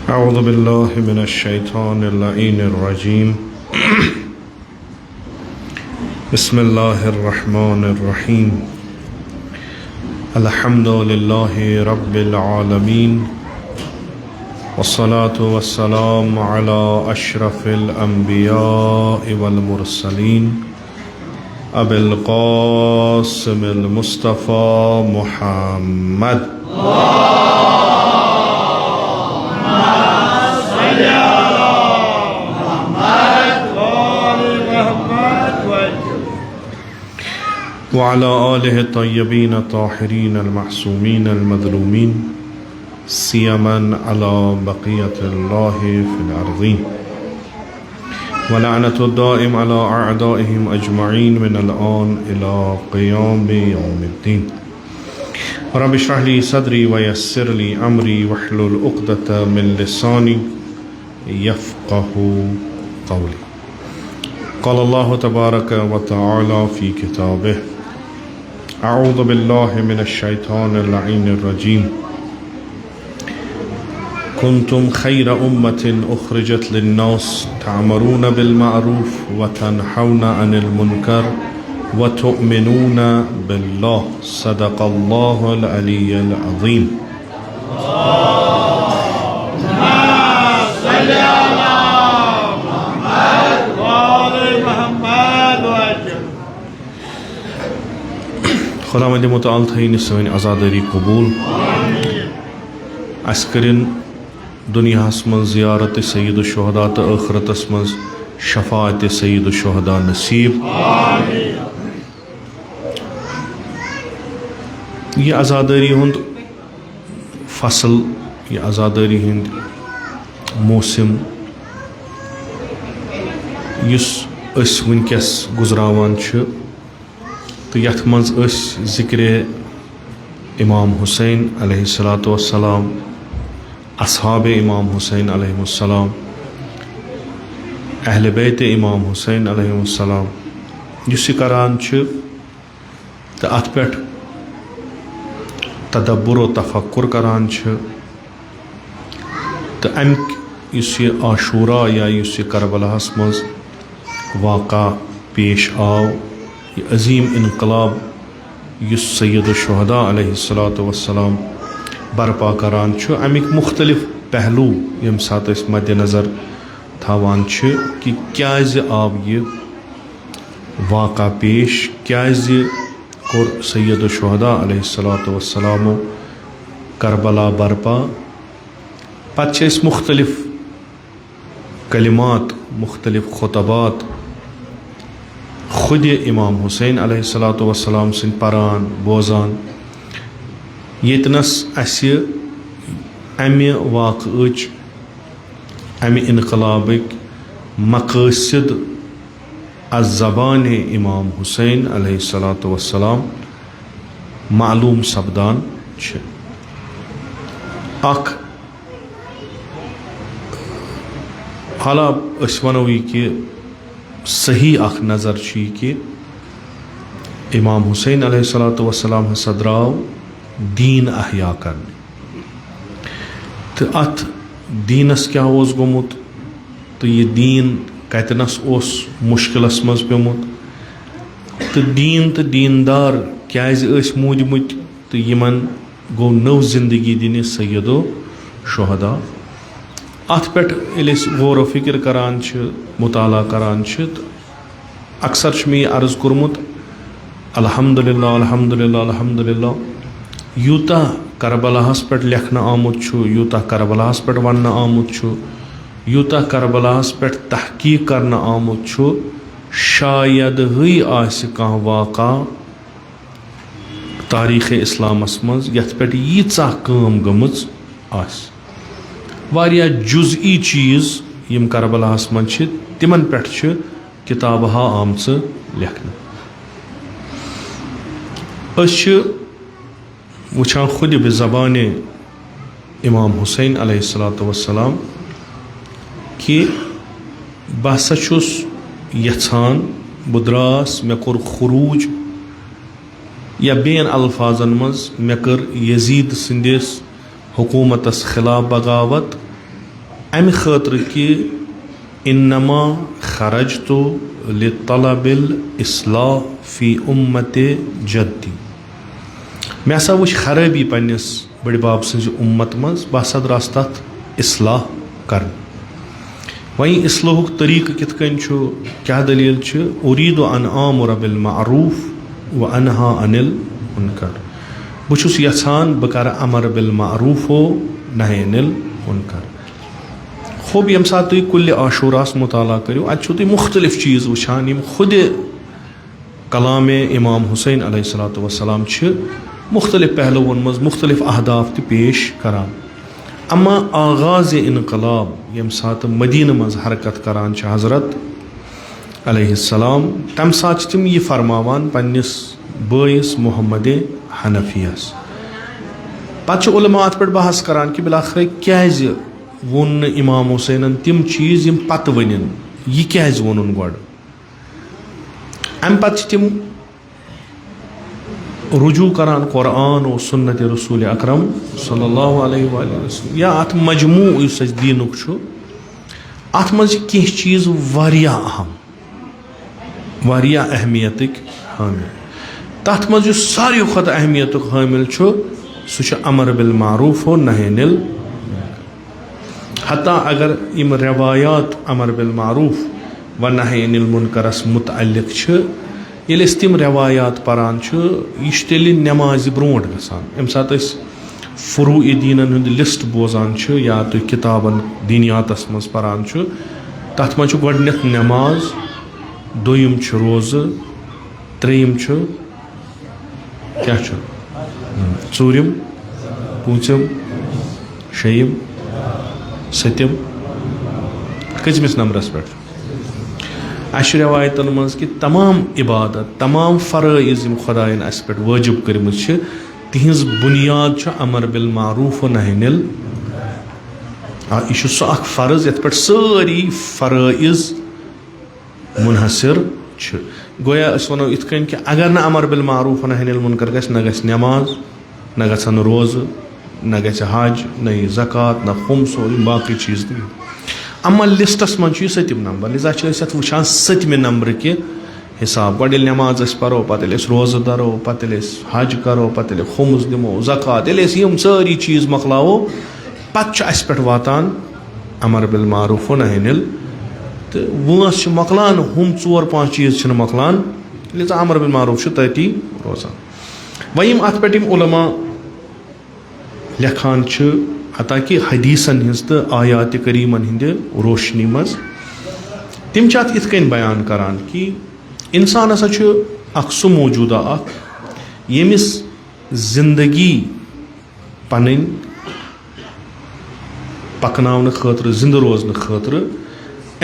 أعوذ بالله من الشيطان اللعين الرجيم بسم الله الرحمن الرحيم الحمد لله رب العالمين والصلاة والسلام على أشرف الأنبياء والمرسلين أبي القاسم المصطفى محمد وعلى آله الطيبين الطاهرين المعصومين المظلومين سيما على بقية الله في الأرضين ولعنة الدائم على أعدائهم أجمعين من الآن إلى قيام يوم الدين رب اشرح لي صدري ويسر لي أمري واحلل عقدة من لساني يفقه قولي قال الله تبارك وتعالى في كتابه أعوذ بالله من الشيطان اللعين الرجيم كنتم خير أمة أخرجت للناس تأمرون بالمعروف وتنهون عن المنكر وتؤمنون بالله صدق الله العلي العظيم खुदावंद मुताल थईन सैन आज़ादारी कबूल अस्करिन दुनियास मं ज़ियारत सय्यद शुहदा तो आखिरतस मं शफाअत सय्यद शुहदा नसीब यह आज़ादारी हुंद फसल यह आज़ादारी हुंद मौसम युस अस वनकस गुजरावान छ तो यथ मज जिक्र इमाम हुसैन अलैहिस्सलातु वस्सलाम असहाब इमाम हुसैन अलैहिस्सलाम अहले बैत इमाम हुसैन अलैहिस्सलाम युस करान छ तो अत पे तदब्बुर व तफक्कुर करान छ तो अमिक युस ये आशूरा या युस ये करबलाहस मज वाक़ा पेश आव यह अजीम इनकलाब युस सय्यद शुहदा अलैहिस्सलातु वस्सलाम बरपा करान छ अमिक मुख्तलिफ पहलू यम सात इस मद्दे नज़र थावान छ कि क्याज़ आव ये वाक़ा पेश क्याज़ कोर सय्यद शुहदा अलैहिस्सलातु वस्सलाम करबला बरपा पत छ इस मुख्तलिफ कलिमात मुख्तलिफ खुतबात खुद इमाम हुसैन अलैहिस्सलातु वस्सलाम सिंह परान बोजान येतनस अस्य अमि वाक़अच अमि इनक़लाबिक मक़ासिद अज़्ज़बान इमाम हुसैन अलैहिस्सलातु वस्सलाम मालूम सपदान छ अख हाला अस वनो यह कि सही अख नज़र कि इमाम हुसैन अलैहिस्सलातु वस्सलाम हसा द्राव दीन अहया करने तो अत दीनस क्या ओस गोमुत तो ये दीन कतनस ओस मुश्किलस मज पेमुत तो दीनदार क्याज मूदमुत तो यमन गो नव जिंदगी दिन सय्यदो शुहदा अत पे गौर फिक्र करान मुताला करान अक्सर मे अर्ज कोर्मुत अल्हम्दुलिल्लाह अल्हम्दुलिल्लाह अल्हम्दुलिल्लाह यूता करबलाहस पे लेखना आमुत यूता करबलाहस पे वन आमुत यूता करबलाहस पे तहकीक करना आमुत शायद ही आस कह वाक़ा तारीख़ इस्लामस मज यथ पे यीचा काम गमच आस वारिया जुज़ई चीज़ यम करबलाहस मन छ तिमन पेठ छ किताबहा आमच लेखन। अस छ वुछान खुद बिज़बान इमाम हुसैन अलैहिस्सलातु वस्सलाम कि बह हसा छुस यछान बह द्रास मे कोर खुरूज या बेन अल्फाजन मज मे कर यजीद सिंदिस हुकूमतस खिलाफ बगावत अमि खतर कि इन्नमा खरजतु लितलबिल इस्लाह फी उम्मत जद्दी। मे हसा वुच खराबी पन्निस बड़ बाब सज उम्मत मज बह हसा द्रास तथ इस्लाह कर। वहीं इस्लाहुक तरीक़ कित कन छु क्या दलील छु उरीदु अन आमुर बिल मारूफ व अनहा अनिल मुनकर। बुछुस यछान बह कर अमर बिल मारूफ हो नही अनिल मुनकर। खूब यम सात तुम कुल्ले आशूरास मुताला करो अत तुम मुख्तलिफ चीज़ वुछान यम खुद कलाम इमाम हुसैन अलैहिस्सलातु वस्सलाम छ मुख्तलिफ पहलुओं मज मुख्तलिफ अहदाफ त पेश करान। अमा आगाज़ इनकलाब यम सात मदीन मज हरकत करान छ हज़रत अलैहिस्सलाम तम सात तिम यह फरमावान पन्निस बयस मोहम्मद हनफियस। पत उलमा अत पे बहस करान कि बिलाखिर क्याज वोन इमाम हुसैन तिम चीज़ यम पत वनिन यह क्याज वोनुन गोड। अम पत तिम रुजू करान कुरान और सुन्नत रसूल अकरम सल्लल्लाहु अलैहि वसल्लम या अत मजमू इस दीनुक छु अत मज कह चीज़ वारिया अहम वारिया अहमियत हामिल। तथ मज सारे खुद अहमियत हामिल छु सह अमर बिल मारूफ हो नही अनिल। हता अगर इम रवायात अमर बिल मारूफ व नही अनिल मुनकरस मुतअल्लिक छ ये तिम रवायात परान यह तेल नमाज ब्रोट गसान अम सात फुरू दीनन हूँ लिस्ट बोजान या तुम किताबन दीनियातस मज परान तथ मज गोडनेथ नमाज दोयम रोज़ त्रेयम क्या चूरिम पूंचम शेयम सत्यम कजमिस नंबरस पे अश रवायतन मज कि तमाम इबादत तमाम फ़राइज़ यम खुदायन अस पे वाजिब करम तिहज बुनियाद अमर बिल मारूफ व नही अनिल। यह सह फ़र्ज ये पे सारी फ़राइज़ मुनहसर गोया वनो इत कन कि अगर न अमर बिल मारूफ व नही अनिल मुनकर गस न गस नमाज न गसन रोज़ न गस हज न ज़कात न खुम्स बाकी चीज़ नहीं। अम्मा लिस्टस मन सतम नंबर लिजा वुचान सतम नंबर के हिसाब गोड नमाज पो पे रोज़ दरो पे हज करो पे खुम्स दिमो ज़कात यम सारी चीज़ मकलावो पत अस पे वातान अमर बिल मारूफ व नही अनिल तो वस मकलान हम 4-5 चीज़ मकलान लिजा अमर बिल मारूफ तती रोजान। वह अत पे उलमा लेखान हता कि हदीसन हिंस तो आयात करीमन हिंद रोशनी मज तिम अत इत कन बयान करान कि इंसान हसा अख सु मौजूदा यमिस जिंदगी पन पकन खतर जिंद रोजन खतर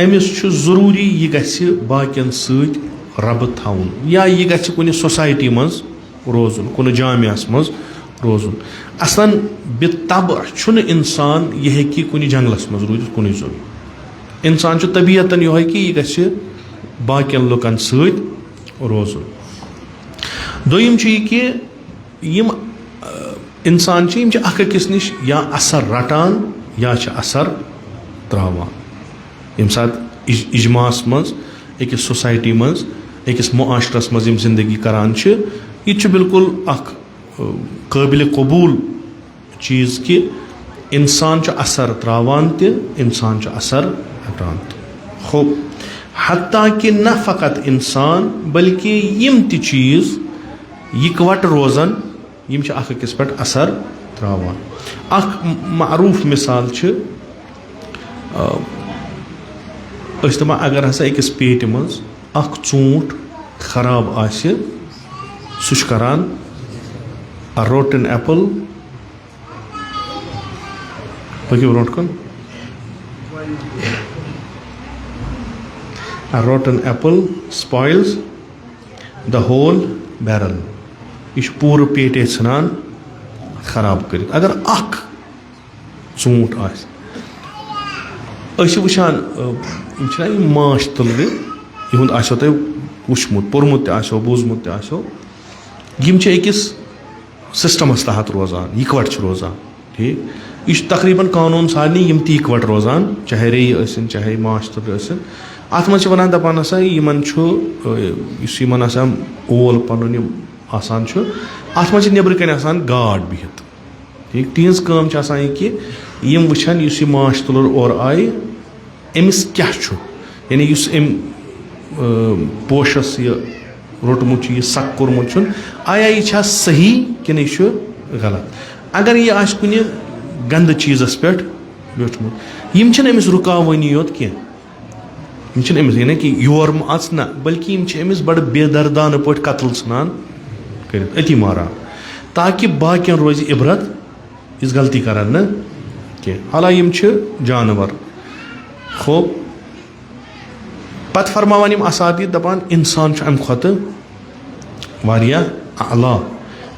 अमिस जरूरी यह गस बाकियन सत रब थवन या यह गस कुन सोसाइटी मज रोजन कुन जामियास मज रोजन। असन बितब इंसान यह कि कुन जंगलस मज रूज कुन जन इंसान तबीयतन यह कि यह गस बाकियन लुकन सत रोजन। दोयम कि यम इंसान अख अकिस निश या असर रटान या असर त्रावान यम साथ इजमास मज अकिस सोसाइटी मज अकिस मुआशरस मज यम जिंदगी करान यह बिल्कुल अख काबिल कबूल चीज़ कि इंसान असर त्रावान इंसान असर हटान खूब हत्ता कि न फ़कत इंसान बल्कि यम ति चीज़ इकवट रोजन यम अख अकिस पे असर त्रावान। अख मारूफ मिसाल दमा अगर हसा अकिस पेट मज अख चूंट खराब आसि सह करान a rotten apple पकि ब्रोट कन A rotten apple spoils the whole barrel. Ish pooru pete tzhanan kharab karit. Agar akh tzoont aas. Ashi wushan im chana yim maash tulri yihund asho tay wushmut pormut te asho bozmut te asho yim cha ekis systemas tahat rozan yikvat ch rozan. ठीक यह तकरीबन कानून सारे यम ती इकवट रोजान चाहे रे सन चाहे माश्तर सन अत मज वन दपान हसा यमन ओल पन आसान अत मज नबर कन आसान गाड बिहत ठीक तिहज कम यह कि यम वुचान इस माश तुलर और आय अमिस क्या यानी इस अम पोशस यह रोटमुत यह सक कोर्मुत आया यह सही कि यह गलत अगर यह आश कुन गंद चीज़स पे बैठमुत यम अमिस रुकावनी योत कह यानी कि योर अच ना बल्कि अमिस बड़ बेदर्दान पे कत्ल सान कर अति मारान ताकि बाकियन रोज इबरत इस गलती करान न कह हालांकि यम जानवर खूब पत फरमावान यम असादी दपान इंसान अम खुत वारिया अला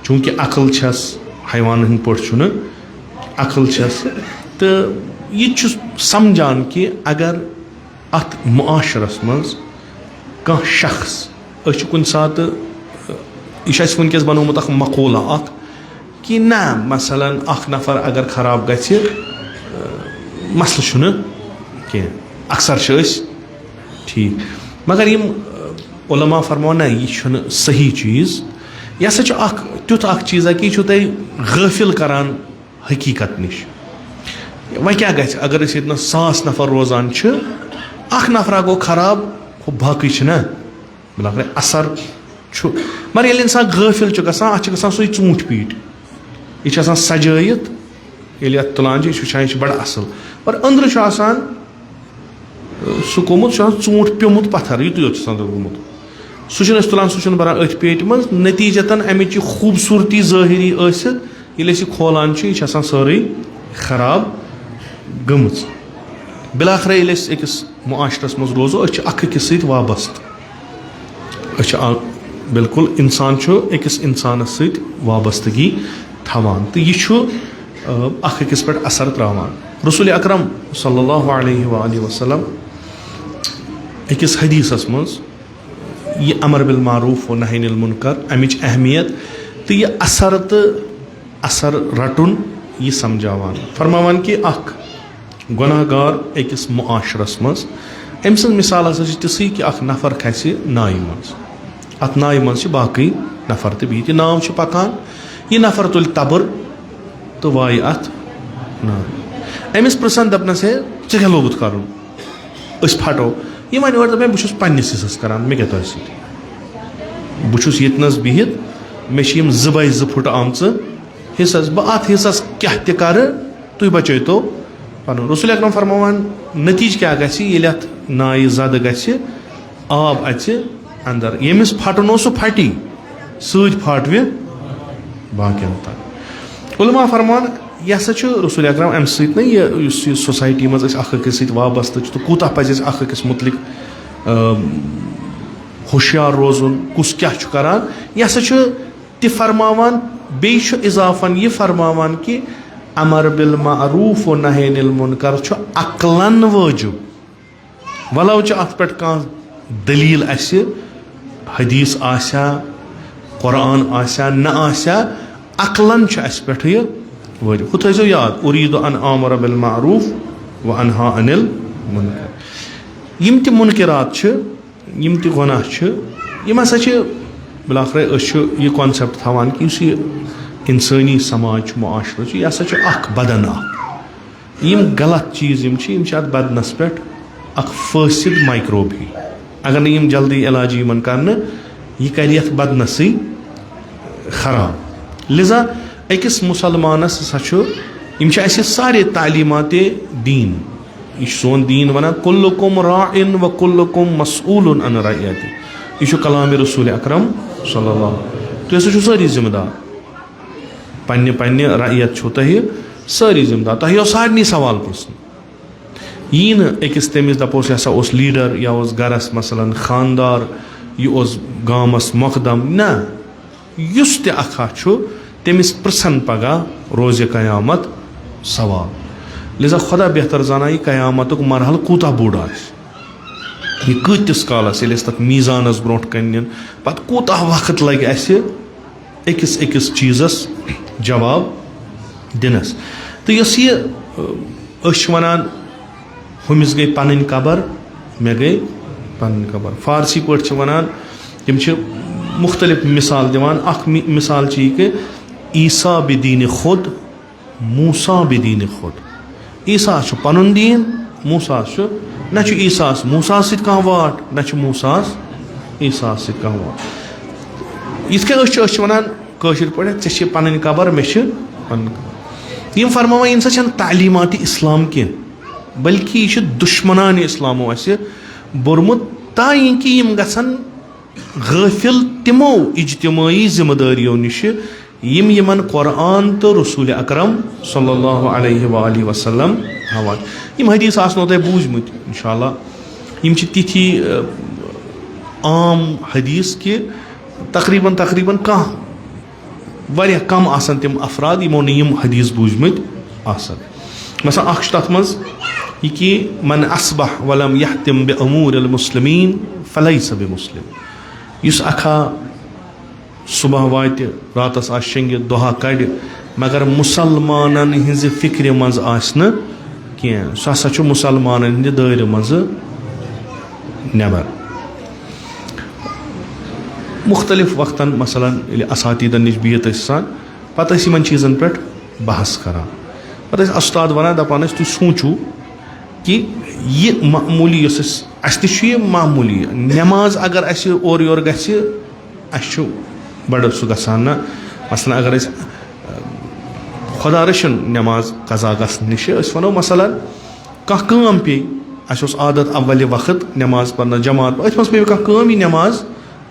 चूंकि अकल छस हैवान हंद पे अकल छस तो यह समझान कि अगर अत मुआशरस मज कह शख्स कुन सात यह वनकस बनोमुत मकूला अख कि ना मसलन अख नफर अगर खराब गि मसल कह अक्सर ठीक मगर यम उलमा फरमान ना यह सही चीज़ यह हसा तुथ चीज़ा कि यह गाफिल करान हकीकत निश वह क्या गि अगर 100 नफर रोजान अख नफरा गो खराब बाकी ना बिल्कुल असर मगर ये इंसान गाफिल गसान अत सू ूट पीट यह सजायत ये तुलान यह बड़ असल और अंदर सह गोमुत ूट प्योमुत पत्थर युत योत गोमुत सह तुलान सह बरान अथ पेट मज नतीजतन अमिच खूबसूरती ज़ाहिरी ये खोलान यह सारी खराब गमच बिलाखर ये अकिस मुआशरस मज रोजो अख अकिस सत वाबस्त बिल्कुल इंसान अकिस इंसानस सत वाबस्तगी थवान तो यह अख अकिस पे असर त्रावान रसूल अकरम सल्लल्लाहु अलैहि वसल्लम अकिस हदीसस मज यह अमर बिल मारूफ व नही अनिल मुनकर अमिच अहमियत तो यह असर रटुन यह समझावान फरमावान कि अख गुनाहगार अकिस मुआशरस मज अम सज मिसाल हसा तिसै कि अख नफर खस नाय मज अत नाय मज बाकी नफर तो बिहित नाव पकान यह नफर तुल तबर तो वाय अत नाव अमिस प्रसन दपनस है ऐ क्या लोगुत कर फटो यह वन और दपान बहुत पन्निस हिस्सस करान मे क्या तुम बहुत यतनस बिहित मे 2 बाय 2 फुट आमच हिस्सस बह अत हिस्सस क्या कर तुम बचो पन रसूल अकरम फरमावान नतीज क्या ये नाय जद आब अच अंदर यमिस फटन सह फटी सत फटवे बाकियन तक उलमा फरमान यह हसा रसूल अकरम अम सत यह सोसाइटी मज अकिस सत वाबस्त तो कूता पज अकिस मुतलिक होशियार रोजुन कुस क्या करान यह हसा ति फरमावान बेश इजाफन यह फरमावान कि अमर बिल मारूफ व नही अनिल मुनकर अकलन वाजिब वलो अत पे दलील हदीस आसा कुरान आसा न आसा अकलन अस पे वाजिब हु थो याद उरीद अन आमर बिल मारूफ व अनहा अनिल मुनकर यम ति मुनकरात यम ति गुनाह यम हसा बिलाखर यह कॉन्सेप्ट थवान कि इंसानी समाज मुआशर यह हसा बदन यम गलत चीज़ यम अत बदनस पे फासिद माइक्रोब ही अगर न जल्दी इलाज यमन कर यह कर बदनस खराब लिजा अकिस मुसलमानस हसा सारे तालीमात दीन यह सोन दीन वन कुल्लुकुम राइन व कुल्लुकुम मसऊलुन अन रइयति यह कलाम रसूल अकरम सल्लल्लाहु तुम हसा सारी जिम्मेदार पन्ने रइयत तुह सारी जिम्मेदार तुह सारे सवाल पुछन یی نہٕ أکِس تٔمِس دَپوس یہِ ہسا اوس لیٖڈر یا اوس گرس مثلاً خاندار یہِ اوس گامس مۄقدم نہ یُس تہِ اکھا چھُ تٔمِس پرٛژھن پگاہ روزِ قیامت سوال لِذا خۄدا بہتر زانان یہِ قیامتُک مرحلہٕ کوٗتاہ بوٚڑ آسہِ یہِ کۭتِس کالس ییٚلہِ أسۍ تتھ میٖزانس برونٛٹھ کَنۍ نِن پتہٕ کوٗتاہ وقت لگہِ اَسہِ أکِس أکِس چیٖزس جواب دِنس تہٕ یۄس یہِ أسۍ چھِ ونان ہُمِس گٔے پنٕنۍ قبر مےٚ گٔے پنٕنۍ قبر فارسی پٲٹھۍ چھِ ونان تِم چھِ مُختلف مِثال دِوان اکھ مِثال چھِ یہِ کہِ عیٖسا بدیٖنِ خۄد موٗسا بدیٖنِ خۄد عیٖساہس چھُ پنُن دیٖن موٗساہس چھُ نہ چھُ عیٖساہس موٗساہس سۭتۍ کانٛہہ واٹ نہ چھُ موٗساہس عیٖساہس سۭتۍ کانٛہہ واٹ یِتھ کٔنۍ أسۍ چھِ ونان کٲشِر پٲٹھۍ ژےٚ چھِ پنٕنۍ قبر مےٚ چھِ پنٕنۍ قبر یِم فرماوان ییٚمہِ سۭتۍ چھنہٕ تعلیٖماتِ اِسلام کینٛہہ بلکہِ یہِ چھُ دُشمنانہِ اِسلامو اَسہِ بوٚرمُت تاکہِ یِم گژھن غٲفِل تِمو اِجتِمٲعی ذِمہٕ دٲریو نِشہِ یِم یِمن قۄرآن تہٕ رسوٗلِ اکرم صلی اللہ علیہ وآلہ وسلم ہاوان یِم حدیٖث آسنو تۄہہِ بوٗزمٕتۍ انشاء اللہ یِم چھِ تِتھی عام حدیٖث کہِ تقریٖباً کانٛہہ واریاہ کم آسان تِم افراد یِمو نہٕ یِم حدیٖث بوٗزمٕتۍ آسان مثلاً اکھ چھُ تتھ منٛز یہِ کہِ من اصبح ولم یحتم بأمور المسلمین فلیس بمسلم یُس اکھا صبح واتہِ راتس آسہِ شیٚنگِتھ دۄہا کڑِ مگر مُسلمانن ہِنزِ فِکرِ منٛز آسہِ نہٕ کینٛہہ سُہ ہسا چھُ مُسلمانن ہِنٛدِ دٲیرٕ منٛزٕ نٮ۪بر مُختلف وقتن مثلاً ییٚلہِ اساتیٖدن نِش بِہِتھ ٲسۍ آسان پتہٕ ٲسۍ یِمن چیٖزن پٮ۪ٹھ بحث کران پتہٕ ٲسۍ استاد ونان دپان ٲسۍ تُہۍ سوٗنٛچِو کہِ یہِ معموٗلی یۄس اَسہِ تہِ چھُ یہِ معموٗلی نٮ۪ماز اگر اَسہِ اورٕ یورٕ گژھِ اَسہِ چھُ بڑٕ سُہ گژھان نہ مثلاً اگر أسۍ خۄدا رٔچھِنۍ نٮ۪ماز قضا گژھنہٕ نِش أسۍ ونو مثلاً کانٛہہ کٲم پیٚیہِ اَسہِ اوس عادت اولہِ وقت نٮ۪ماز پرنس جماعت أتھۍ منٛز پیٚیہِ کانٛہہ کٲم یہِ نٮ۪ماز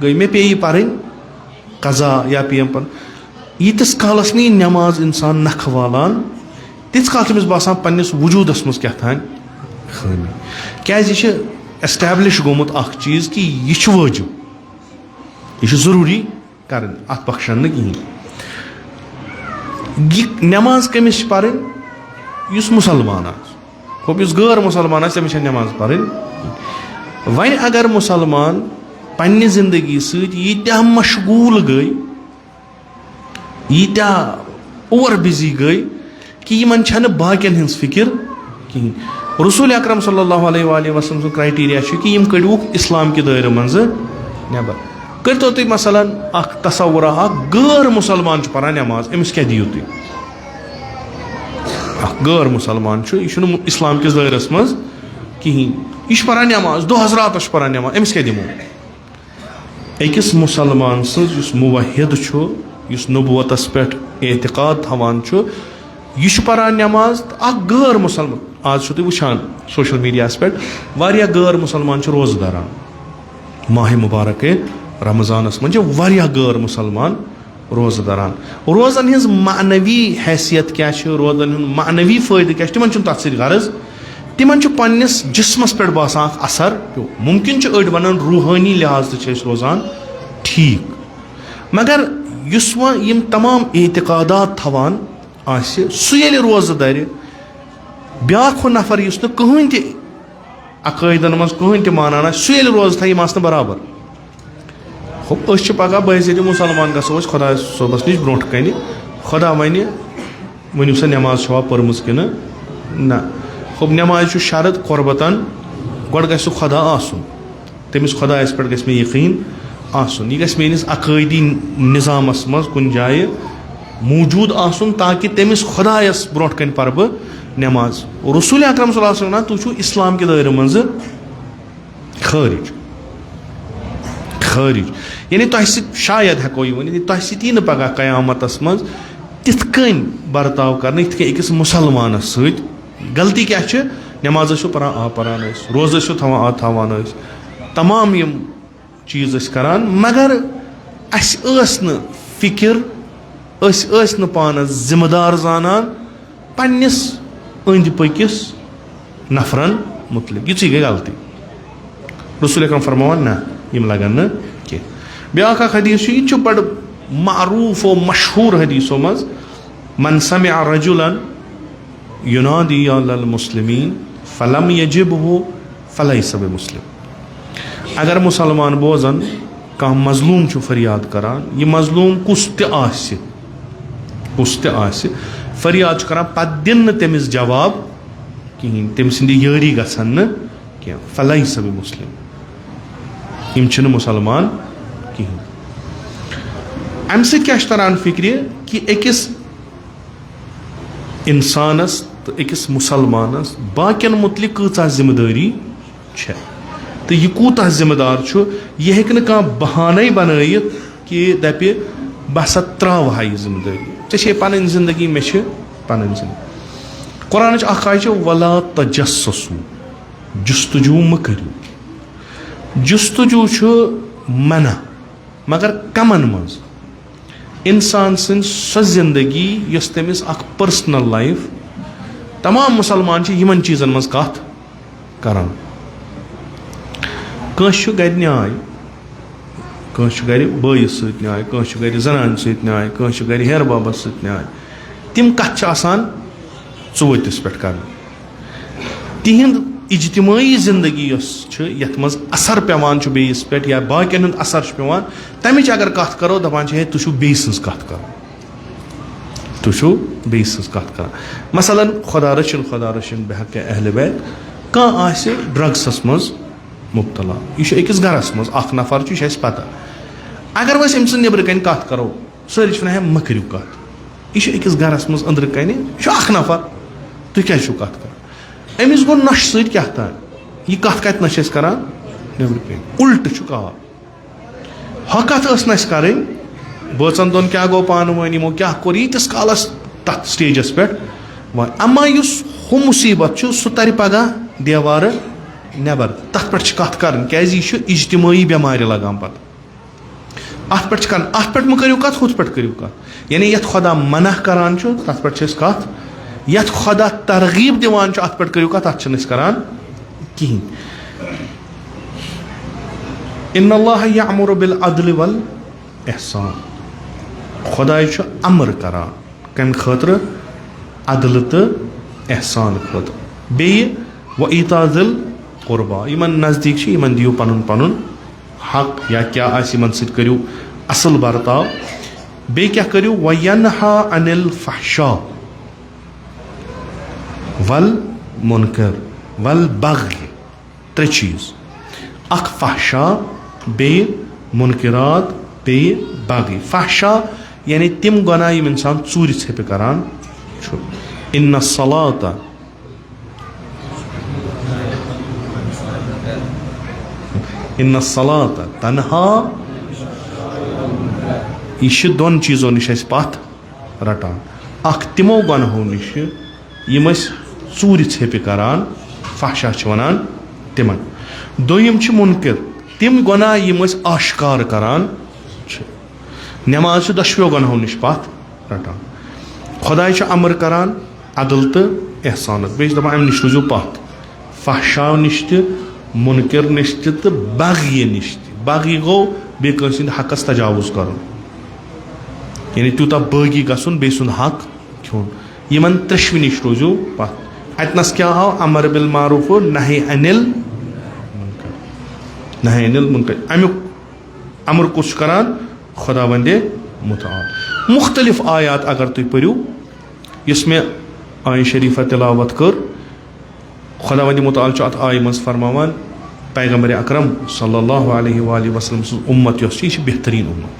گٔے مےٚ پیٚیہِ یہِ پرٕنۍ قضا یا پیٚیَم پرُن ییٖتِس کالس نہٕ یہِ نٮ۪ماز انسان نکھٕ والان تیٖتِس کالس تٔمِس باسان پننِس وجوٗدس منٛز کیٛاہ تانۍ خٲمی کیازِ یہِ چھِ ایسٹیبلِش گوٚمُت اکھ چیٖز کہِ یہِ چھُ وٲجِب یہِ چھُ ضروٗری کرٕنۍ اتھ بخشن نہٕ کِہینۍ یہِ نٮ۪ماز کٔمِس چھِ پرٕنۍ یُس مُسلمان آسہِ ہوٚپ یُس غٲر مُسلمان آسہِ تٔمِس چھنہٕ نٮ۪ماز پرٕنۍ وۄنۍ اگر مُسلمان پننہِ زندگی سۭتۍ ییٖتیاہ مشغوٗل گٔے ییٖتیاہ اوور بِزی گٔے کہِ یِمن چھنہٕ باقین ہِنٛز فِکِر کِہینۍ رسوٗلِ اکرم صلی اللہ علیہ وآلہ وسلم سُنٛد کرایٹیریا چھُ کہِ یِم کٔڑۍوُکھ اسلام کہِ دٲیرٕ منٛزٕ نٮ۪بر کٔرۍتو تُہۍ مثلاً اکھ تصوُرا اکھ غٲر مُسلمان چھُ پران نٮ۪ماز أمِس کیٛاہ دِیِو تُہۍ اکھ غٲر مُسلمان چھُ یہِ چھُنہٕ اسلام کِس دٲیرس منٛز کِہینۍ یہِ چھُ پران نٮ۪ماز دۄہس راتس چھُ پران نٮ۪ماز أمِس کیٛاہ دِمو أکِس مُسلمان سٕنٛز یُس مُوحد چھُ یُس نبوتس پٮ۪ٹھ اعتقاد تھاوان چھُ یہِ چھُ پران نٮ۪ماز تہٕ اکھ غٲر مُسلمان آز چھُو تُہۍ وٕچھان سوشل میٖڈیاہس پٮ۪ٹھ واریاہ غٲر مُسلمان چھِ روزٕ دَران ماہِ مُبارکے رمضانس منٛز چھِ واریاہ غٲر مُسلمان روزٕ دَران روزن ہِنٛز معنوی حیثیت کیٛاہ چھِ روزن ہُنٛد معنوی فٲیدٕ کیٛاہ چھُ تِمن چھُنہٕ تتھ سۭتۍ غرض تِمن چھُ پننِس جسمس پٮ۪ٹھ باسان اکھ اثر پیوٚو مُمکِن چھُ أڑۍ ونان روحٲنی لحاظ تہِ چھِ أسۍ روزان ٹھیٖک مگر یُس وۄنۍ یِم تمام اعتقادات تھاوان آسہِ سُہ ییٚلہِ روزٕ دَرِ بیٛاکھ ہُہ نفر یُس نہٕ کٕہٕنۍ تہِ عقٲیدن منٛز کٕہٕنۍ تہِ مانان آسہِ سُہ ییٚلہِ روزٕ تھایہِ یِم آسنہٕ برابر ہوٚپ أسۍ چھِ پگاہ بٲیزِ مُسلمان گژھو أسۍ خۄدا صٲبس نِش برونٛٹھ کنہِ خۄدا وَنہِ ؤنِو سا نٮ۪ماز چھوا پٔرمٕژ کِنہٕ نہ ہوٚپ نٮ۪مازِ چھُ شرط قۄربتن گۄڈٕ گژھِ سُہ خۄدا آسُن تٔمِس خۄدایس پٮ۪ٹھ گژھِ مےٚ یقیٖن آسُن یہِ گژھِ میٲنِس عقٲیدی نظامس منٛز کُنہِ جایہِ موٗجوٗد آسُن تاکہِ تٔمِس خۄدایس برونٛٹھ کنہِ پرٕ بہٕ نٮ۪ماز رسوٗلِ اکرم صلی اللہ علیہ وسلم وَنان تُہۍ چھِو اسلام کہِ دٲیرٕ منٛزٕ خٲرِج یعنی تۄہہِ سۭتۍ شاید ہٮ۪کو یہِ ؤنِتھ تۄہہِ سۭتۍ یی نہٕ پگاہ قیامتس منٛز تِتھ کٔنۍ برتاو کرنہٕ یِتھ کٔنۍ أکِس مُسلمانس سۭتۍ غلطی کیٛاہ چھِ نٮ۪ماز ٲسِو پران پران ٲسۍ روزٕ ٲسِو تھاوان ٲسۍ تمام یِم چیٖز ٲسۍ کران مگر اَسہِ ٲس نہٕ فِکِر أسۍ ٲسۍ نہٕ پانس ذِمہٕ دار زانان پننِس أنٛدۍ پٔکِس نفرن मुतलिक ये गई गलती रसूल अकरम फरमावान ना यम लगन न कह ब्याख हदीस यह बड़ मारूफ और मशहूर हदीसों मज मन समिअ रजुलन युनादी अलल मुस्लिमीन फलम यजिबहु फलैसा बिमुस्लिम अगर मुसलमान बोजन कह मजलूम फरियाद करान यह मजलूम कुस त फरियाद करान पत दिन तमिस जवाब कहीं तम सिंद यारी गसन कह फलैसा बिमुस्लिम यम मुसलमान कहीं अम क्या तरान फिक्र कि अकिस इंसानस तो अकिस मुसलमानस बाकियन मुतलिक कूचा जिम्मेदारी तो यह कूता जिम्मेदार यह हेक कह बहाने बनत कि दपे बह सा त्रह यह जिम्मेदारी ऐ पन जिंदगी मे पन जिंदगी कुरान आय वला तजस्सु जुस्तजू म करू जुस्तजू मना मगर कमन मज इंसान सं सो जिंदगी यस तमिस पर्सनल लाइफ तमाम मुसलमान यमन चीजन मज कथ करान कस गर न्याय कस गर बयस सत न्याय कस गर जनान सत न्याय कस गर हेर बाबस सत न्याय तिम कथ आसान चोतिस पे कर तिहिंद इज्तिमाई जिंदगी यथ मज असर पेवान बेस पे या बाकियन हुंद असर पेवान तमिच अगर कथ करो दपान है तुम बेस सज कथ करो तुम बेस सज कथ कर मसलन खुदा रचिन बहक अहल बैत कह आसे ड्रग्सस मज मुब्तला यह अकिस गरस मज अख नफर यह पता अगर वह अम नबर कन कथ करो सारी वन मह करू कथ यह अकिस गरस मज अंदर कन यह अख नफर तुम क्या कथ कर अमिस गो नश सत क्या तान यह कथ कत नश करान नबर कन उल्ट कह ह कथ नश कर बचन दोन क्या गो पान वन यमो क्या कोर यीतिस कालस तथ स्टेजस पे वन अमा हु मुसीबत सह तर पगह देवार नबर तथ पे कथ कर क्या इज्तिमाई बेमार लगान पत अत पे कर अत पे मह करू कथ हुत पे करू कथ यानी यथ खुदा मना करान तथ पे कथ यथ खुदा तरगीब दिवान अत पे करू कथ अत करान कहीं इन्नल्लाह यअमुरु बिल अदल वल एहसान खुदा अमर करान कम खतर अदल तो एहसान खतर बे व ईता दिल कुर्बा यमन नजदीक यमन दियो पनुन पनुन हक या क्या यमन सत करू असल बर्ताव बे क्या करू व यनहा अनिल फहशा वल मुनकर वल बग़य त्रे चीज अख फहशा बे मुनकरात बे बग़य फहशा यानी तिम गुनाह यम इंसान चूर छप करान इन्ना सलाता तन्हा यह दोन चीज़ों निश पथ रटान अख तिमो गुनाहों निश यम चूर छप करान फहशा वनान तिमन दोयम मुनकर तिम गुनाह यम आश्कार करान नमाज दशवो गुनाहों निश पथ रटान खुदा अमर करान अदल तो एहसान बे दपान अम निश रूजू पथ फहशा निश मुनकर निश तो बग़य निश बग़य गो बे कंसिंद हकस तजावुज कर यानी तूता बगी गसन बे सुंद हक खोन यमन त्रेशव निश रोजू पथ अतनस क्या आव अमर बिल मारूफ नही अनिल मुनकर अमुक अमर कुछ करान खुदा वंदे मुताल मुख्तलिफ आयात अगर तुम पढ़ू इसमें आय शरीफ तिलावत कर खुदा वंदे मुताल अत आय मज फरमावान पैगम्बर अकरम सल्लल्लाहु अलैहि वसल्लम उम्मत यह बेहतरीन उम्मत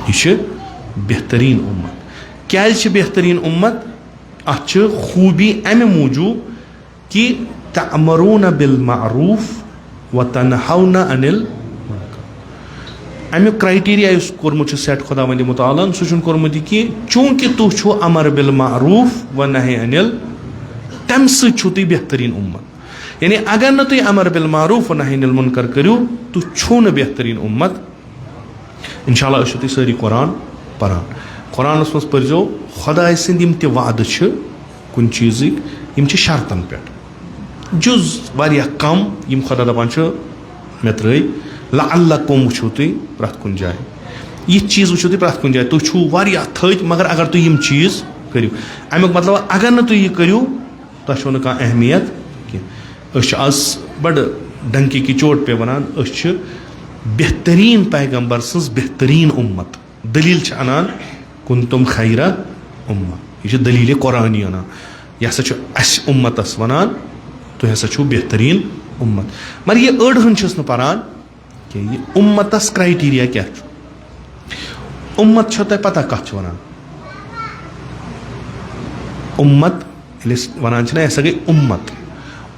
यह बेहतरीन उम्मत क्या बेहतरीन उम्मत अत खूबी अमे मूजूब कि तअमरून बिल मारूफ व तनहौन अनिल मुनकर अमुक क्राइटेरिया कोर्मुत सेट खुदा वंदे मुतालन सह कोर्मुत कि चूंकि तुम अमर बिल मारूफ व नही अनिल तम सह बेहतरीन उम्मत यानी अगर न तुम अमर बिल मारूफ व नही अनिल मुनकर करू तो छो न बेहतरीन उम्मत इंशाअल्लाह तुम सारी कुरान परान कुरानस मज पढ़ो खुदा सद वाद कुन चीज़ शर्तन पे जुज वारिया कम यम खुदा दपान मे त्रै लअल्लकुम वुचो तुई प्रथ कुन जाय ये चीज वुचो तुई प्रथ कुन जाय तुई छु वारिया थैत मगर अगर तुई यम चीज करियो अमुक मतलब अगर न तुई ये करियो तह छो न का अहमियत कि आज बड़ डंकी की चोट पे वनान बेहतरीन पैगंबर सज बेहतरीन उम्मत दलील अनान कुंतुम खैरा उम्मा यह दलील कुरानी अनान यह हसा अस उम्मतस वनान तुम हसा छो बेहतरीन उम्मत मगर ये अड़ हन पारान कि ये उम्मतस क्राइटेरिया क्या उम्मत छो तह पता कत वनान उम्मत वनान यह हसा गई